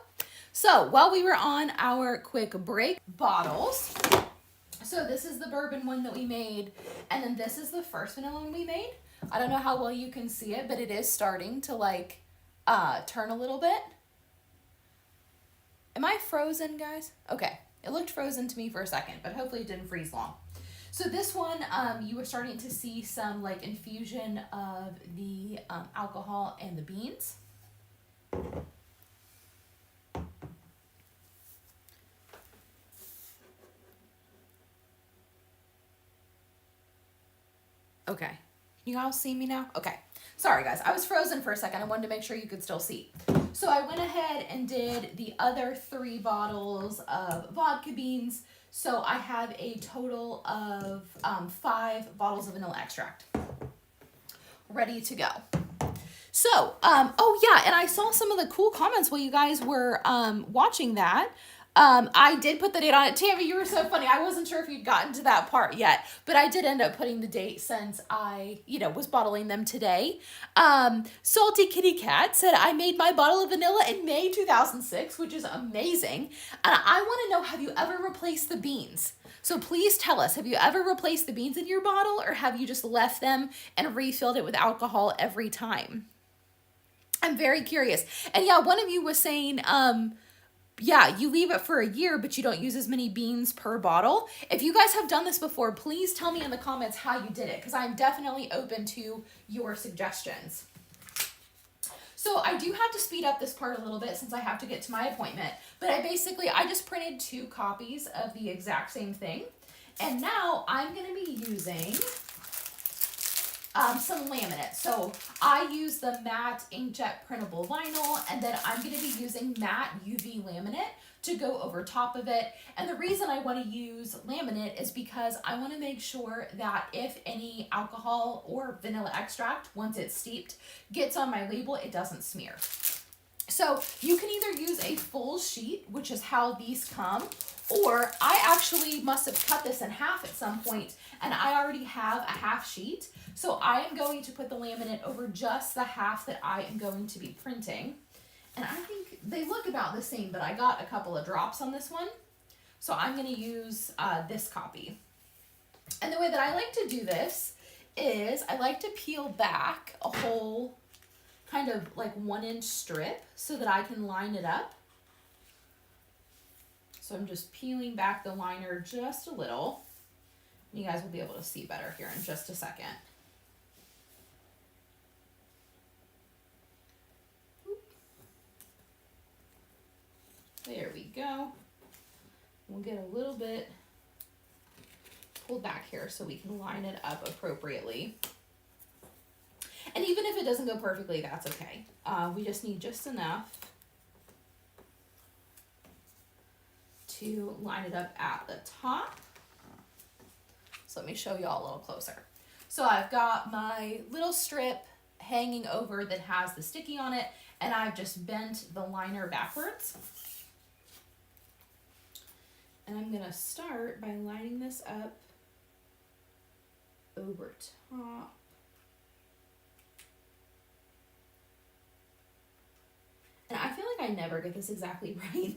Speaker 1: So while we were on our quick break, bottles. So this is the bourbon one that we made, and then this is the first vanilla one we made. I don't know how well you can see it, but it is starting to like turn a little bit. Am I frozen, guys? Okay, it looked frozen to me for a second, but hopefully it didn't freeze long. So this one, you were starting to see some like infusion of the alcohol and the beans. Okay. You all see me now? Okay. Sorry, guys. I was frozen for a second. I wanted to make sure you could still see. So I went ahead and did the other 3 bottles of vodka beans. So I have a total of 5 bottles of vanilla extract ready to go. So, oh yeah, and I saw some of the cool comments while you guys were watching that. I did put the date on it. Tammy, you were so funny. I wasn't sure if you'd gotten to that part yet, but I did end up putting the date since I, was bottling them today. Salty Kitty Cat said, I made my bottle of vanilla in May 2006, which is amazing. And I want to know, have you ever replaced the beans? So please tell us, have you ever replaced the beans in your bottle, or have you just left them and refilled it with alcohol every time? I'm very curious. And yeah, one of you was saying, yeah, you leave it for a year, but you don't use as many beans per bottle. If you guys have done this before, please tell me in the comments how you did it, because I'm definitely open to your suggestions. So I do have to speed up this part a little bit since I have to get to my appointment, but I just printed 2 copies of the exact same thing. And now I'm going to be using some laminate. So I use the matte inkjet printable vinyl, and then I'm going to be using matte UV laminate to go over top of it. And the reason I want to use laminate is because I want to make sure that if any alcohol or vanilla extract, once it's steeped, gets on my label, it doesn't smear. So you can either use a full sheet, which is how these come, or I actually must have cut this in half at some point, and I already have a half sheet. So I am going to put the laminate over just the half that I am going to be printing. And I think they look about the same, but I got a couple of drops on this one. So I'm going to use this copy. And the way that I like to do this is I like to peel back a whole kind of like 1-inch strip so that I can line it up. So I'm just peeling back the liner just a little. You guys will be able to see better here in just a second. There we go. We'll get a little bit pulled back here so we can line it up appropriately. And even if it doesn't go perfectly, that's okay. We just need just enough to line it up at the top. So let me show y'all a little closer. So I've got my little strip hanging over that has the sticky on it, and I've just bent the liner backwards. And I'm gonna start by lining this up over top. And I feel like I never get this exactly right.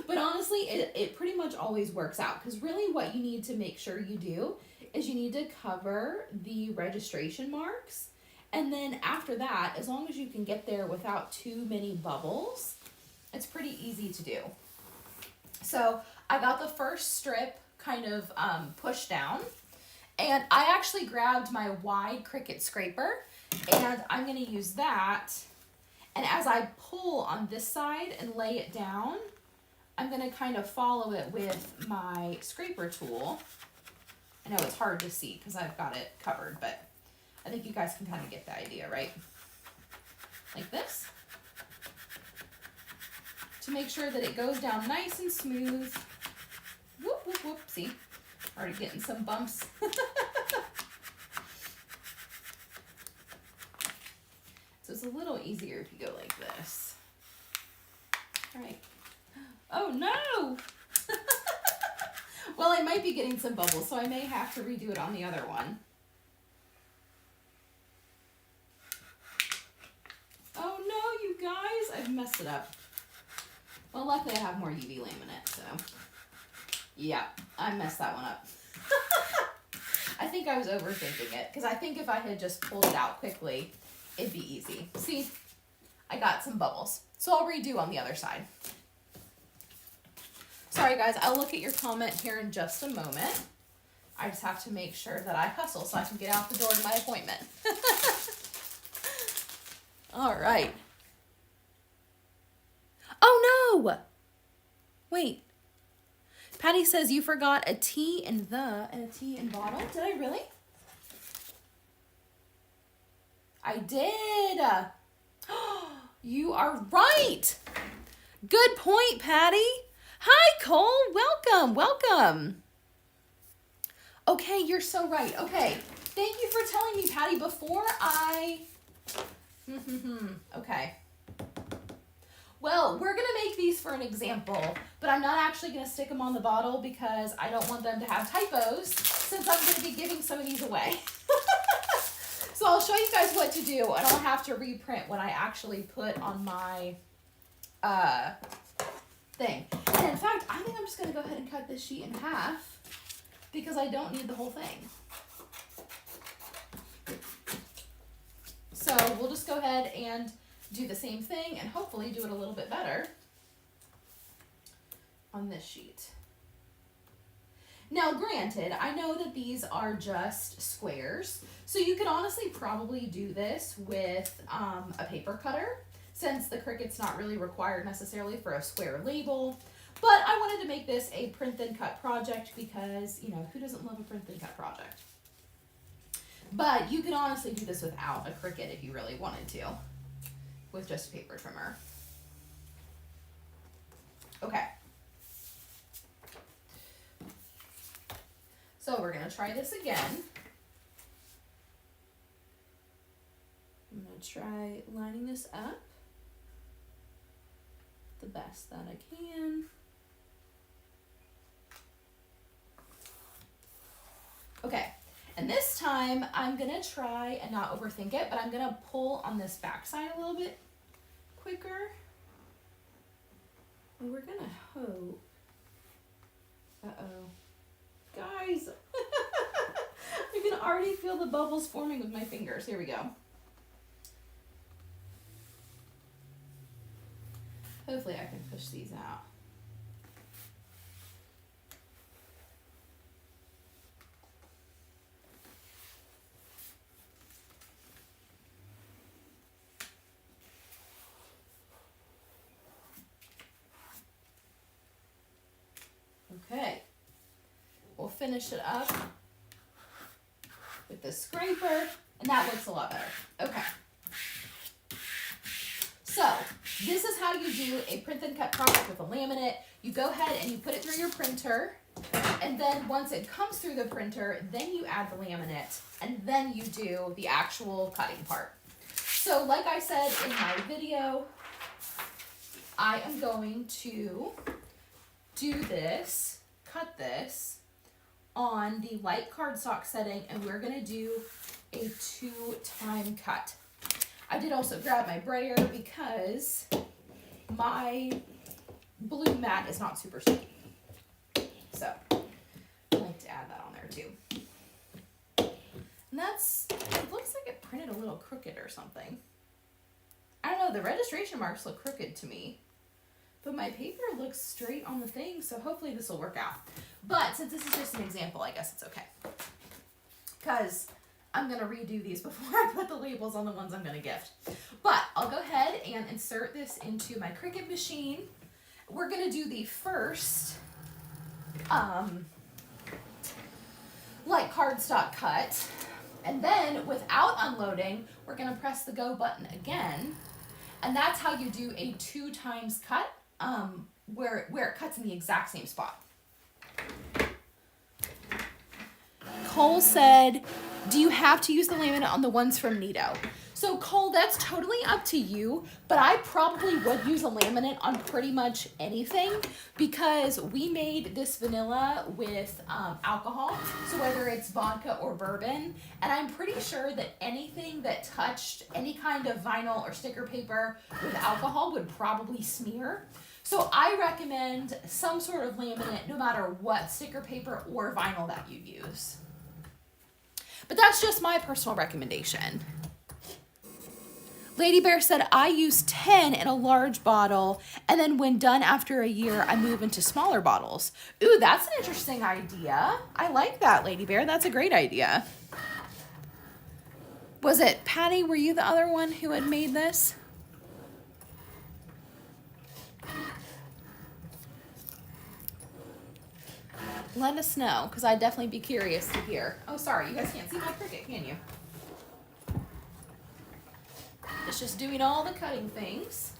Speaker 1: But honestly, it pretty much always works out, because really what you need to make sure you do is you need to cover the registration marks. And then after that, as long as you can get there without too many bubbles, it's pretty easy to do. So I got the first strip kind of pushed down, and I actually grabbed my wide Cricut scraper, and I'm going to use that. And as I pull on this side and lay it down, I'm going to kind of follow it with my scraper tool. I know it's hard to see because I've got it covered, but I think you guys can kind of get the idea, right? Like this. To make sure that it goes down nice and smooth. Whoop, whoop, whoop. See? Already getting some bumps. So it's a little easier if you go like this. All right. Oh no! Well, I might be getting some bubbles, so I may have to redo it on the other one. Oh no, you guys, I've messed it up. Well, luckily I have more UV laminate, so yeah, I messed that one up. I think I was overthinking it, because I think if I had just pulled it out quickly, it'd be easy. See, I got some bubbles. So I'll redo on the other side. Sorry guys, I'll look at your comment here in just a moment. I just have to make sure that I hustle so I can get out the door to my appointment. All right. Oh no! Wait. Patty says you forgot a T in the and a T in bottle. Did I really? I did. You are right. Good point, Patty. Hi, Cole. Welcome. Welcome. Okay, you're so right. Okay. Thank you for telling me, Patty, before I... Okay. Well, we're going to make these for an example, but I'm not actually going to stick them on the bottle because I don't want them to have typos since I'm going to be giving some of these away. So I'll show you guys what to do, and I'll have to reprint what I actually put on my thing. And in fact, I think I'm just going to go ahead and cut this sheet in half because I don't need the whole thing. So we'll just go ahead and do the same thing and hopefully do it a little bit better on this sheet. Now, granted, I know that these are just squares, so you could honestly probably do this with a paper cutter, since the Cricut's not really required necessarily for a square label. But I wanted to make this a print then cut project because, you know, who doesn't love a print then cut project? But you could honestly do this without a Cricut if you really wanted to, with just a paper trimmer. Okay. So we're going to try this again. I'm going to try lining this up. the best that I can. Okay, and this time I'm gonna try and not overthink it, but I'm gonna pull on this back side a little bit quicker. And we're gonna hope. Uh-oh. Guys, I can already feel the bubbles forming with my fingers. Here we go. Hopefully I can push these out. Okay, we'll finish it up with the scraper, and that looks a lot better. Okay. So, this is how you do a print and cut project with a laminate. You go ahead and you put it through your printer, and then once it comes through the printer, then you add the laminate, and then you do the actual cutting part. So, like I said in my video, I am going to do this, cut this on the light cardstock setting, and we're gonna do a 2-time cut. I did also grab my brayer because my blue mat is not super sticky. So I like to add that on there too. And it looks like it printed a little crooked or something. I don't know, the registration marks look crooked to me. But my paper looks straight on the thing, so hopefully this will work out. But since this is just an example, I guess it's okay. Because I'm going to redo these before I put the labels on the ones I'm going to gift. But I'll go ahead and insert this into my Cricut machine. We're going to do the first light cardstock cut. And then without unloading, we're going to press the go button again. And that's how you do a 2-times cut. Where it cuts in the exact same spot. Cole said, do you have to use the laminate on the ones from Nito? So Cole, that's totally up to you, but I probably would use a laminate on pretty much anything because we made this vanilla with alcohol, so whether it's vodka or bourbon, and I'm pretty sure that anything that touched any kind of vinyl or sticker paper with alcohol would probably smear. So I recommend some sort of laminate no matter what sticker paper or vinyl that you use. But that's just my personal recommendation. Lady Bear said, I use 10 in a large bottle, and then when done after a year, I move into smaller bottles. Ooh, that's an interesting idea. I like that, Lady Bear. That's a great idea. Was it Patty? Were you the other one who had made this? Let us know, because I'd definitely be curious to hear. Oh, sorry, you guys can't see my Cricut, can you? It's just doing all the cutting things.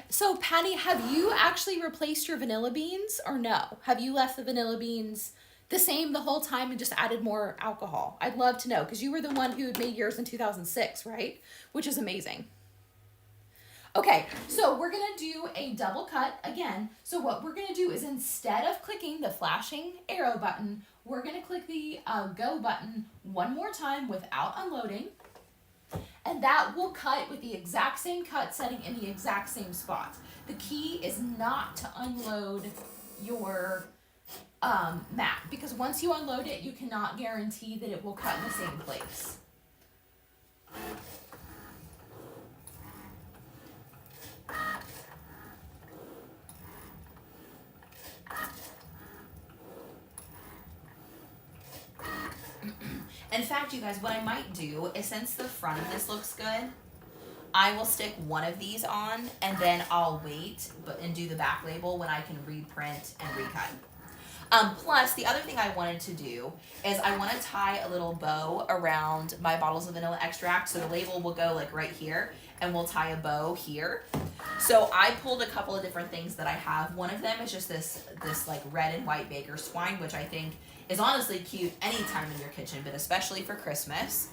Speaker 1: So Patty, have you actually replaced your vanilla beans or no? Have you left the vanilla beans the same the whole time and just added more alcohol? I'd love to know because you were the one who had made yours in 2006, right? Which is amazing. Okay, so we're gonna do a double cut again. So what we're gonna do is instead of clicking the flashing arrow button, we're gonna click the go button one more time without unloading. And that will cut with the exact same cut setting in the exact same spot. The key is not to unload your mat because once you unload it, you cannot guarantee that it will cut in the same place. In fact, you guys, what I might do is since the front of this looks good, I will stick one of these on and then I'll wait and do the back label when I can reprint and recut. Plus, the other thing I wanted to do is I want to tie a little bow around my bottles of vanilla extract. So the label will go like right here, and we'll tie a bow here. So I pulled a couple of different things that I have. One of them is just this like red and white baker's twine, which I think is honestly cute anytime in your kitchen, but especially for Christmas.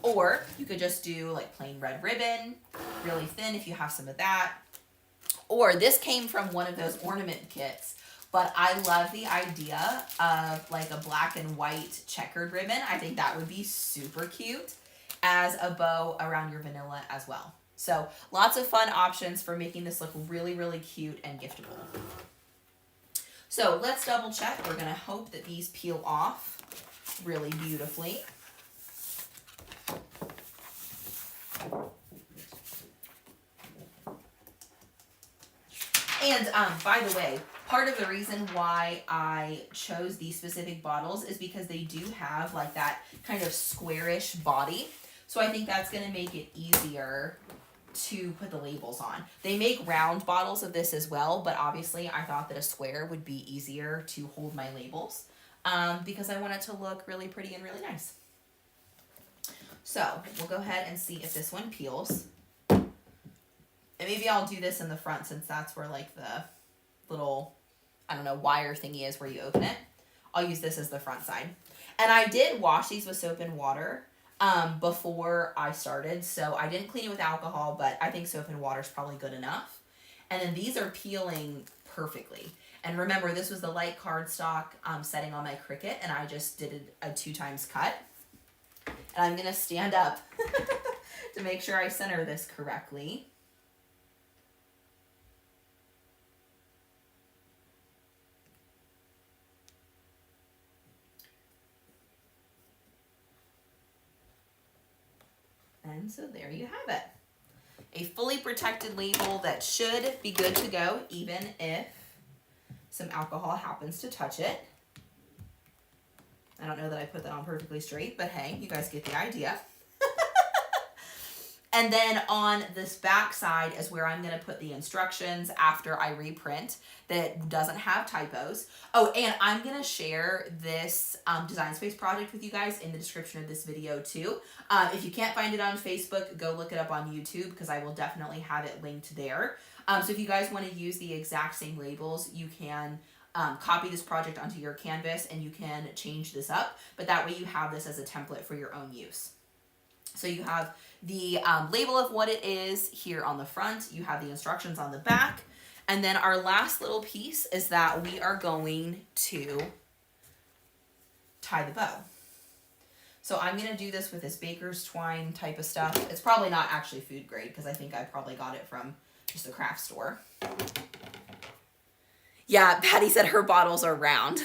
Speaker 1: Or you could just do like plain red ribbon, really thin if you have some of that. Or this came from one of those ornament kits, but I love the idea of like a black and white checkered ribbon. I think that would be super cute as a bow around your vanilla as well. So lots of fun options for making this look really, really cute and giftable. So let's double check. We're gonna hope that these peel off really beautifully. And by the way, part of the reason why I chose these specific bottles is because they do have like that kind of squarish body. So I think that's going to make it easier to put the labels on. They make round bottles of this as well, but obviously I thought that a square would be easier to hold my labels because I want it to look really pretty and really nice. So we'll go ahead and see if this one peels. And maybe I'll do this in the front since that's where like the little, I don't know, wire thingy is where you open it. I'll use this as the front side. And I did wash these with soap and water before I started. So I didn't clean it with alcohol, but I think soap and water is probably good enough. And then these are peeling perfectly. And remember, this was the light cardstock setting on my Cricut, and I just did a 2 times cut. And I'm gonna stand up to make sure I center this correctly. And so there you have it. A fully protected label that should be good to go, even if some alcohol happens to touch it. I don't know that I put that on perfectly straight, but hey, you guys get the idea. And then on this back side is where I'm going to put the instructions after I reprint that doesn't have typos. Oh, and I'm going to share this Design Space project with you guys in the description of this video too. If you can't find it on Facebook, go look it up on YouTube because I will definitely have it linked there. So if you guys want to use the exact same labels, you can copy this project onto your canvas and you can change this up, but that way you have this as a template for your own use. So you have the label of what it is here on the front, you have the instructions on the back, and then our last little piece is that we are going to tie the bow. So I'm going to do this with this baker's twine type of stuff. It's probably not actually food grade because I think I probably got it from just a craft store. Yeah, Patty said her bottles are round.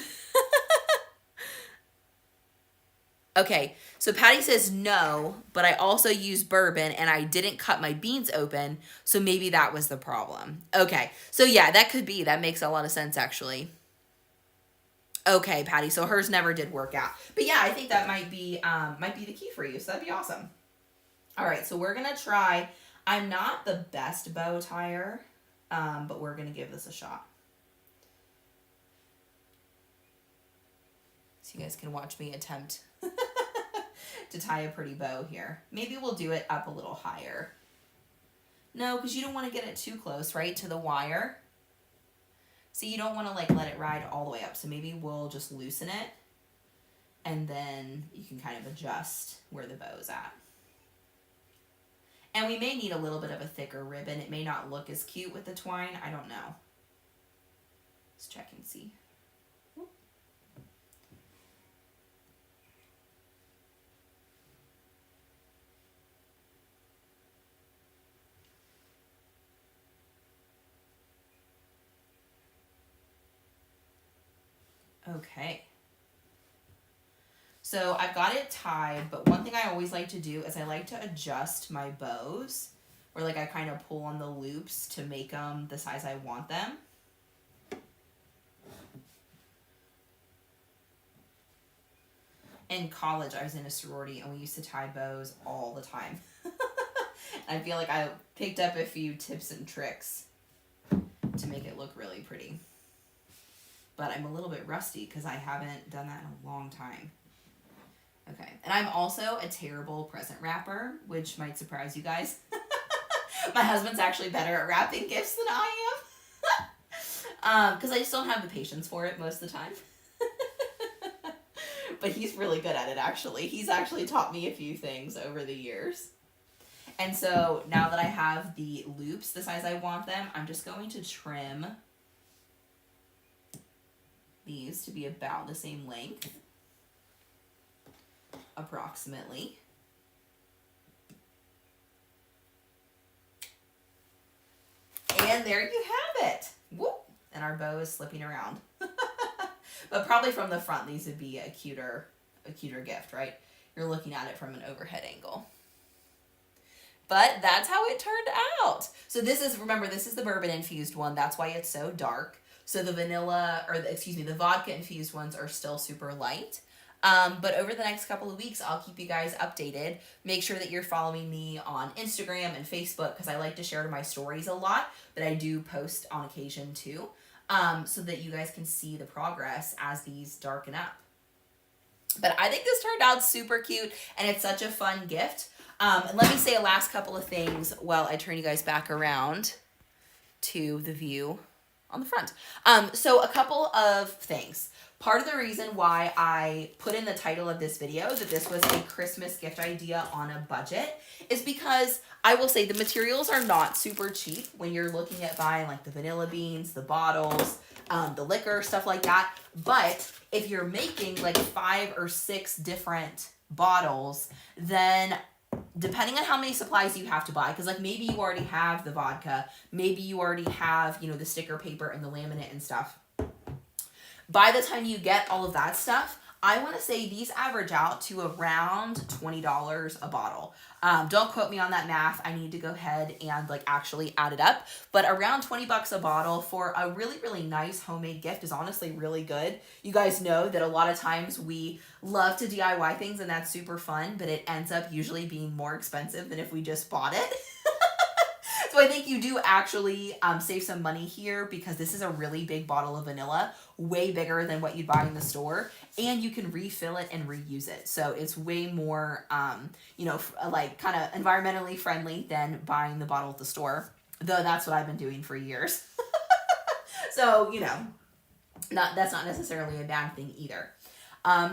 Speaker 1: Okay, so Patty says no, but I also use bourbon and I didn't cut my beans open, so maybe that was the problem. Okay, so yeah, that could be. That makes a lot of sense, actually. Okay, Patty, so hers never did work out. But yeah, I think that might be the key for you, so that'd be awesome. All right, so we're going to try. I'm not the best bow tire, but we're going to give this a shot. So you guys can watch me attempt to tie a pretty bow here. Maybe we'll do it up a little higher. No, because you don't want to get it too close, right, to the wire. So you don't want to like let it ride all the way up. So maybe we'll just loosen it and then you can kind of adjust where the bow is at. And we may need a little bit of a thicker ribbon. It may not look as cute with the twine. I don't know. Let's check and see. Okay. So I've got it tied, but one thing I always like to do is I like to adjust my bows, or like I kind of pull on the loops to make them the size I want them. In college, I was in a sorority and we used to tie bows all the time. I feel like I picked up a few tips and tricks to make it look really pretty. but I'm a little bit rusty because I haven't done that in a long time. Okay, and I'm also a terrible present wrapper, which might surprise you guys. My husband's actually better at wrapping gifts than I am. Because I just don't have the patience for it most of the time. But he's really good at it, actually. He's actually taught me a few things over the years. And so now that I have the loops the size I want them, I'm just going to trim these to be about the same length, approximately. And there you have it. Whoop. And our bow is slipping around. But probably from the front, these would be a cuter gift, right? You're looking at it from an overhead angle. But that's how it turned out. So this is, remember, this is the bourbon infused one. That's why it's so dark. So the the vodka infused ones are still super light. But over the next couple of weeks, I'll keep you guys updated. Make sure that you're following me on Instagram and Facebook because I like to share my stories a lot, but I do post on occasion too, so that you guys can see the progress as these darken up. But I think this turned out super cute, and it's such a fun gift. And let me say a last couple of things while I turn you guys back around to the view on the front. So a couple of things. Part of the reason why I put in the title of this video that this was a Christmas gift idea on a budget is because I will say the materials are not super cheap when you're looking at buying like the vanilla beans, the bottles, the liquor, stuff like that. But if you're making like 5 or 6 different bottles, then depending on how many supplies you have to buy, because like maybe you already have the vodka, maybe you already have, the sticker paper and the laminate and stuff. By the time you get all of that stuff, I want to say these average out to around $20 a bottle. Don't quote me on that math. I need to go ahead and like actually add it up. But around $20 a bottle for a really, really nice homemade gift is honestly really good. You guys know that a lot of times we love to DIY things and that's super fun, but it ends up usually being more expensive than if we just bought it. So I think you do actually save some money here because this is a really big bottle of vanilla, way bigger than what you'd buy in the store, and you can refill it and reuse it. So it's way more, like kind of environmentally friendly than buying the bottle at the store, though that's what I've been doing for years. So, that's not necessarily a bad thing either.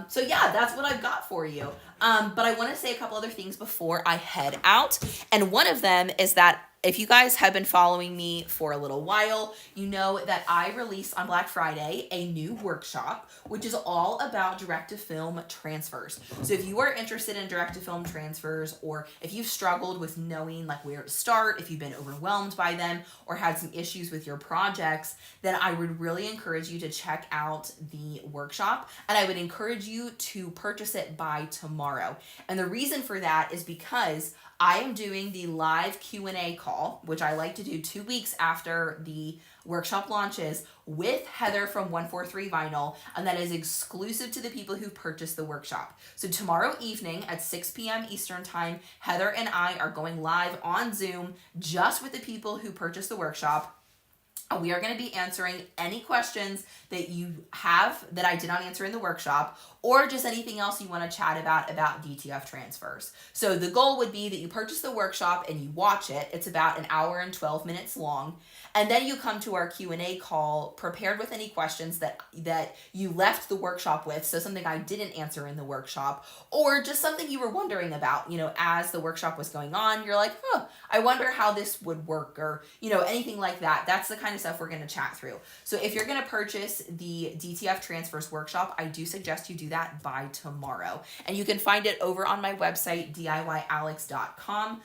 Speaker 1: So yeah, that's what I've got for you. But I want to say a couple other things before I head out. And one of them is that if you guys have been following me for a little while, you know that I released on Black Friday a new workshop, which is all about direct-to-film transfers. So if you are interested in direct-to-film transfers, or if you've struggled with knowing like where to start, if you've been overwhelmed by them or had some issues with your projects, then I would really encourage you to check out the workshop, and I would encourage you to purchase it by tomorrow. And the reason for that is because I am doing the live Q&A call, which I like to do 2 weeks after the workshop launches, with Heather from 143 Vinyl, and that is exclusive to the people who purchased the workshop. So tomorrow evening at 6 p.m. Eastern Time, Heather and I are going live on Zoom just with the people who purchased the workshop. We are going to be answering any questions that you have that I did not answer in the workshop, or just anything else you want to chat about DTF transfers. So the goal would be that you purchase the workshop and you watch it. It's about an hour and 12 minutes long. And then you come to our Q&A call prepared with any questions that you left the workshop with. So something I didn't answer in the workshop, or just something you were wondering about, as the workshop was going on. You're like, I wonder how this would work, or, anything like that. That's the kind of stuff we're going to chat through. So if you're going to purchase the DTF Transfers workshop, I do suggest you do that by tomorrow. And you can find it over on my website, DIYAlex.com.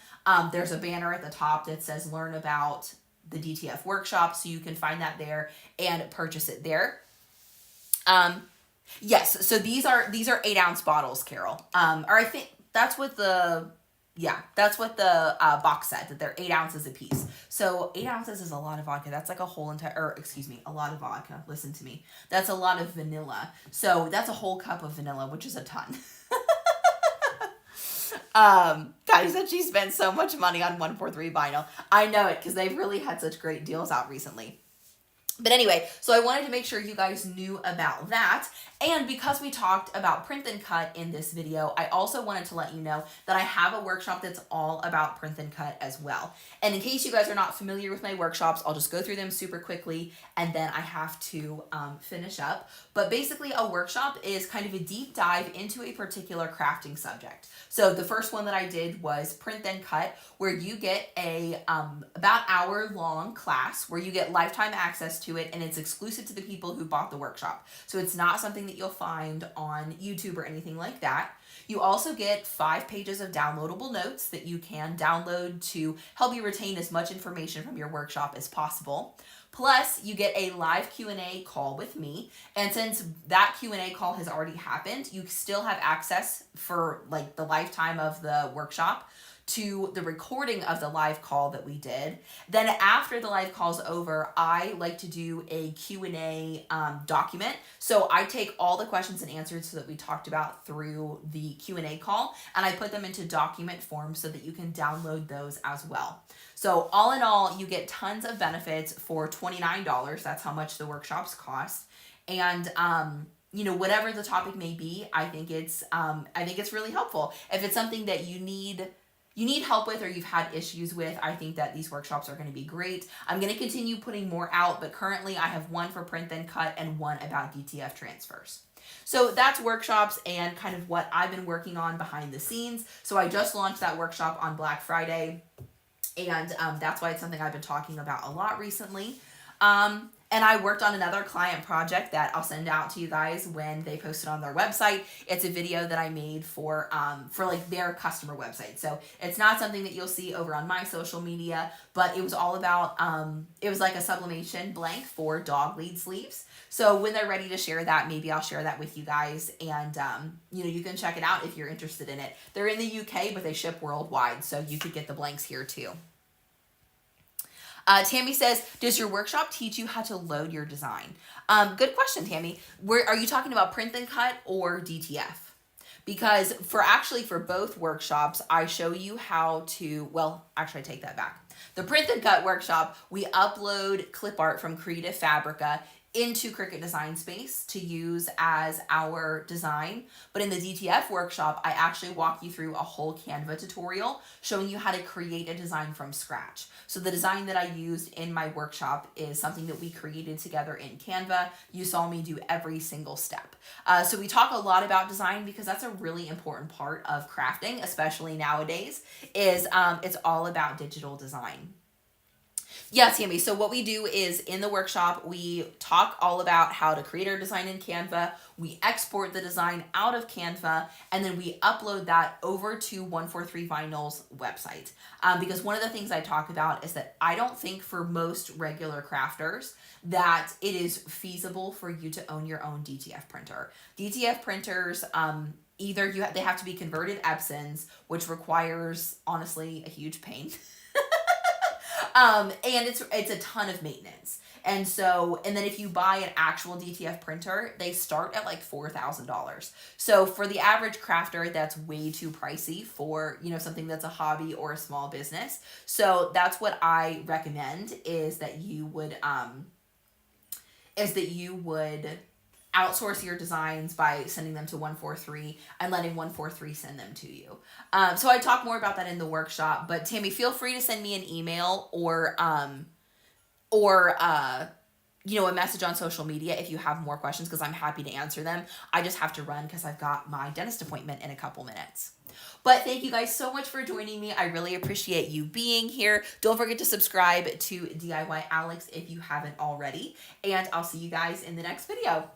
Speaker 1: There's a banner at the top that says learn about the DTF workshop, so you can find that there and purchase it there. Yes, so these are 8-ounce bottles, Carol. Or I think that's what the box said, that they're 8 ounces a piece. So 8 ounces is a lot of vodka. That's like a lot of vodka. Listen to me. That's a lot of vanilla. So that's a whole cup of vanilla, which is a ton. Patty said she spent so much money on 143 Vinyl. I know it because they've really had such great deals out recently. But anyway, so I wanted to make sure you guys knew about that. And because we talked about print and cut in this video, I also wanted to let you know that I have a workshop that's all about print and cut as well. And in case you guys are not familiar with my workshops, I'll just go through them super quickly and then I have to finish up. But basically a workshop is kind of a deep dive into a particular crafting subject. So the first one that I did was print and cut, where you get a about hour long class where you get lifetime access to it, and it's exclusive to the people who bought the workshop. So it's not something that you'll find on YouTube or anything like that. You also get 5 pages of downloadable notes that you can download to help you retain as much information from your workshop as possible. Plus, you get a live Q&A call with me. And since that Q&A call has already happened, you still have access for like the lifetime of the workshop to the recording of the live call that we did. Then after the live call's over, I like to do a Q&A document. So I take all the questions and answers that we talked about through the Q&A call, and I put them into document form so that you can download those as well. So all in all, you get tons of benefits for $29. That's how much the workshops cost. And you know, whatever the topic may be, I think it's really helpful. If it's something that you need help with or you've had issues with, I think that these workshops are going to be great. I'm going to continue putting more out, but currently I have one for print and cut and one about DTF transfers. So that's workshops and kind of what I've been working on behind the scenes. So I just launched that workshop on Black Friday, and that's why it's something I've been talking about a lot recently. And I worked on another client project that I'll send out to you guys when they post it on their website. It's a video that I made for like their customer website. So it's not something that you'll see over on my social media, but it was all about, it was like a sublimation blank for dog lead sleeves. So when they're ready to share that, maybe I'll share that with you guys, and you know, you can check it out if you're interested in it. They're in the UK, but they ship worldwide, so you could get the blanks here too. Tammy says, does your workshop teach you how to load your design? Good question, Tammy. Are you talking about print and cut or DTF? Because for both workshops, I show you how to, well, actually I take that back. The print and cut workshop, we upload clip art from Creative Fabrica into Cricut Design Space to use as our design. But in the DTF workshop, I actually walk you through a whole Canva tutorial showing you how to create a design from scratch. So the design that I used in my workshop is something that we created together in Canva. You saw me do every single step. So we talk a lot about design because that's a really important part of crafting, especially nowadays, is it's all about digital design. Yes, Tammy. So what we do is in the workshop, we talk all about how to create our design in Canva. We export the design out of Canva, and then we upload that over to 143 Vinyl's website. Because one of the things I talk about is that I don't think for most regular crafters that it is feasible for you to own your own DTF printer. DTF printers, either they have to be converted Epsons, which requires, honestly, a huge pain. And it's a ton of maintenance. And then if you buy an actual DTF printer, they start at like $4,000. So for the average crafter, that's way too pricey for, you know, something that's a hobby or a small business. So that's what I recommend, is that you would outsource your designs by sending them to 143 and letting 143 send them to you. So I talk more about that in the workshop, but Tammy, feel free to send me an email or you know, a message on social media if you have more questions, because I'm happy to answer them. I just have to run because I've got my dentist appointment in a couple minutes. But thank you guys so much for joining me. I really appreciate you being here. Don't forget to subscribe to DIY Alex if you haven't already, and I'll see you guys in the next video.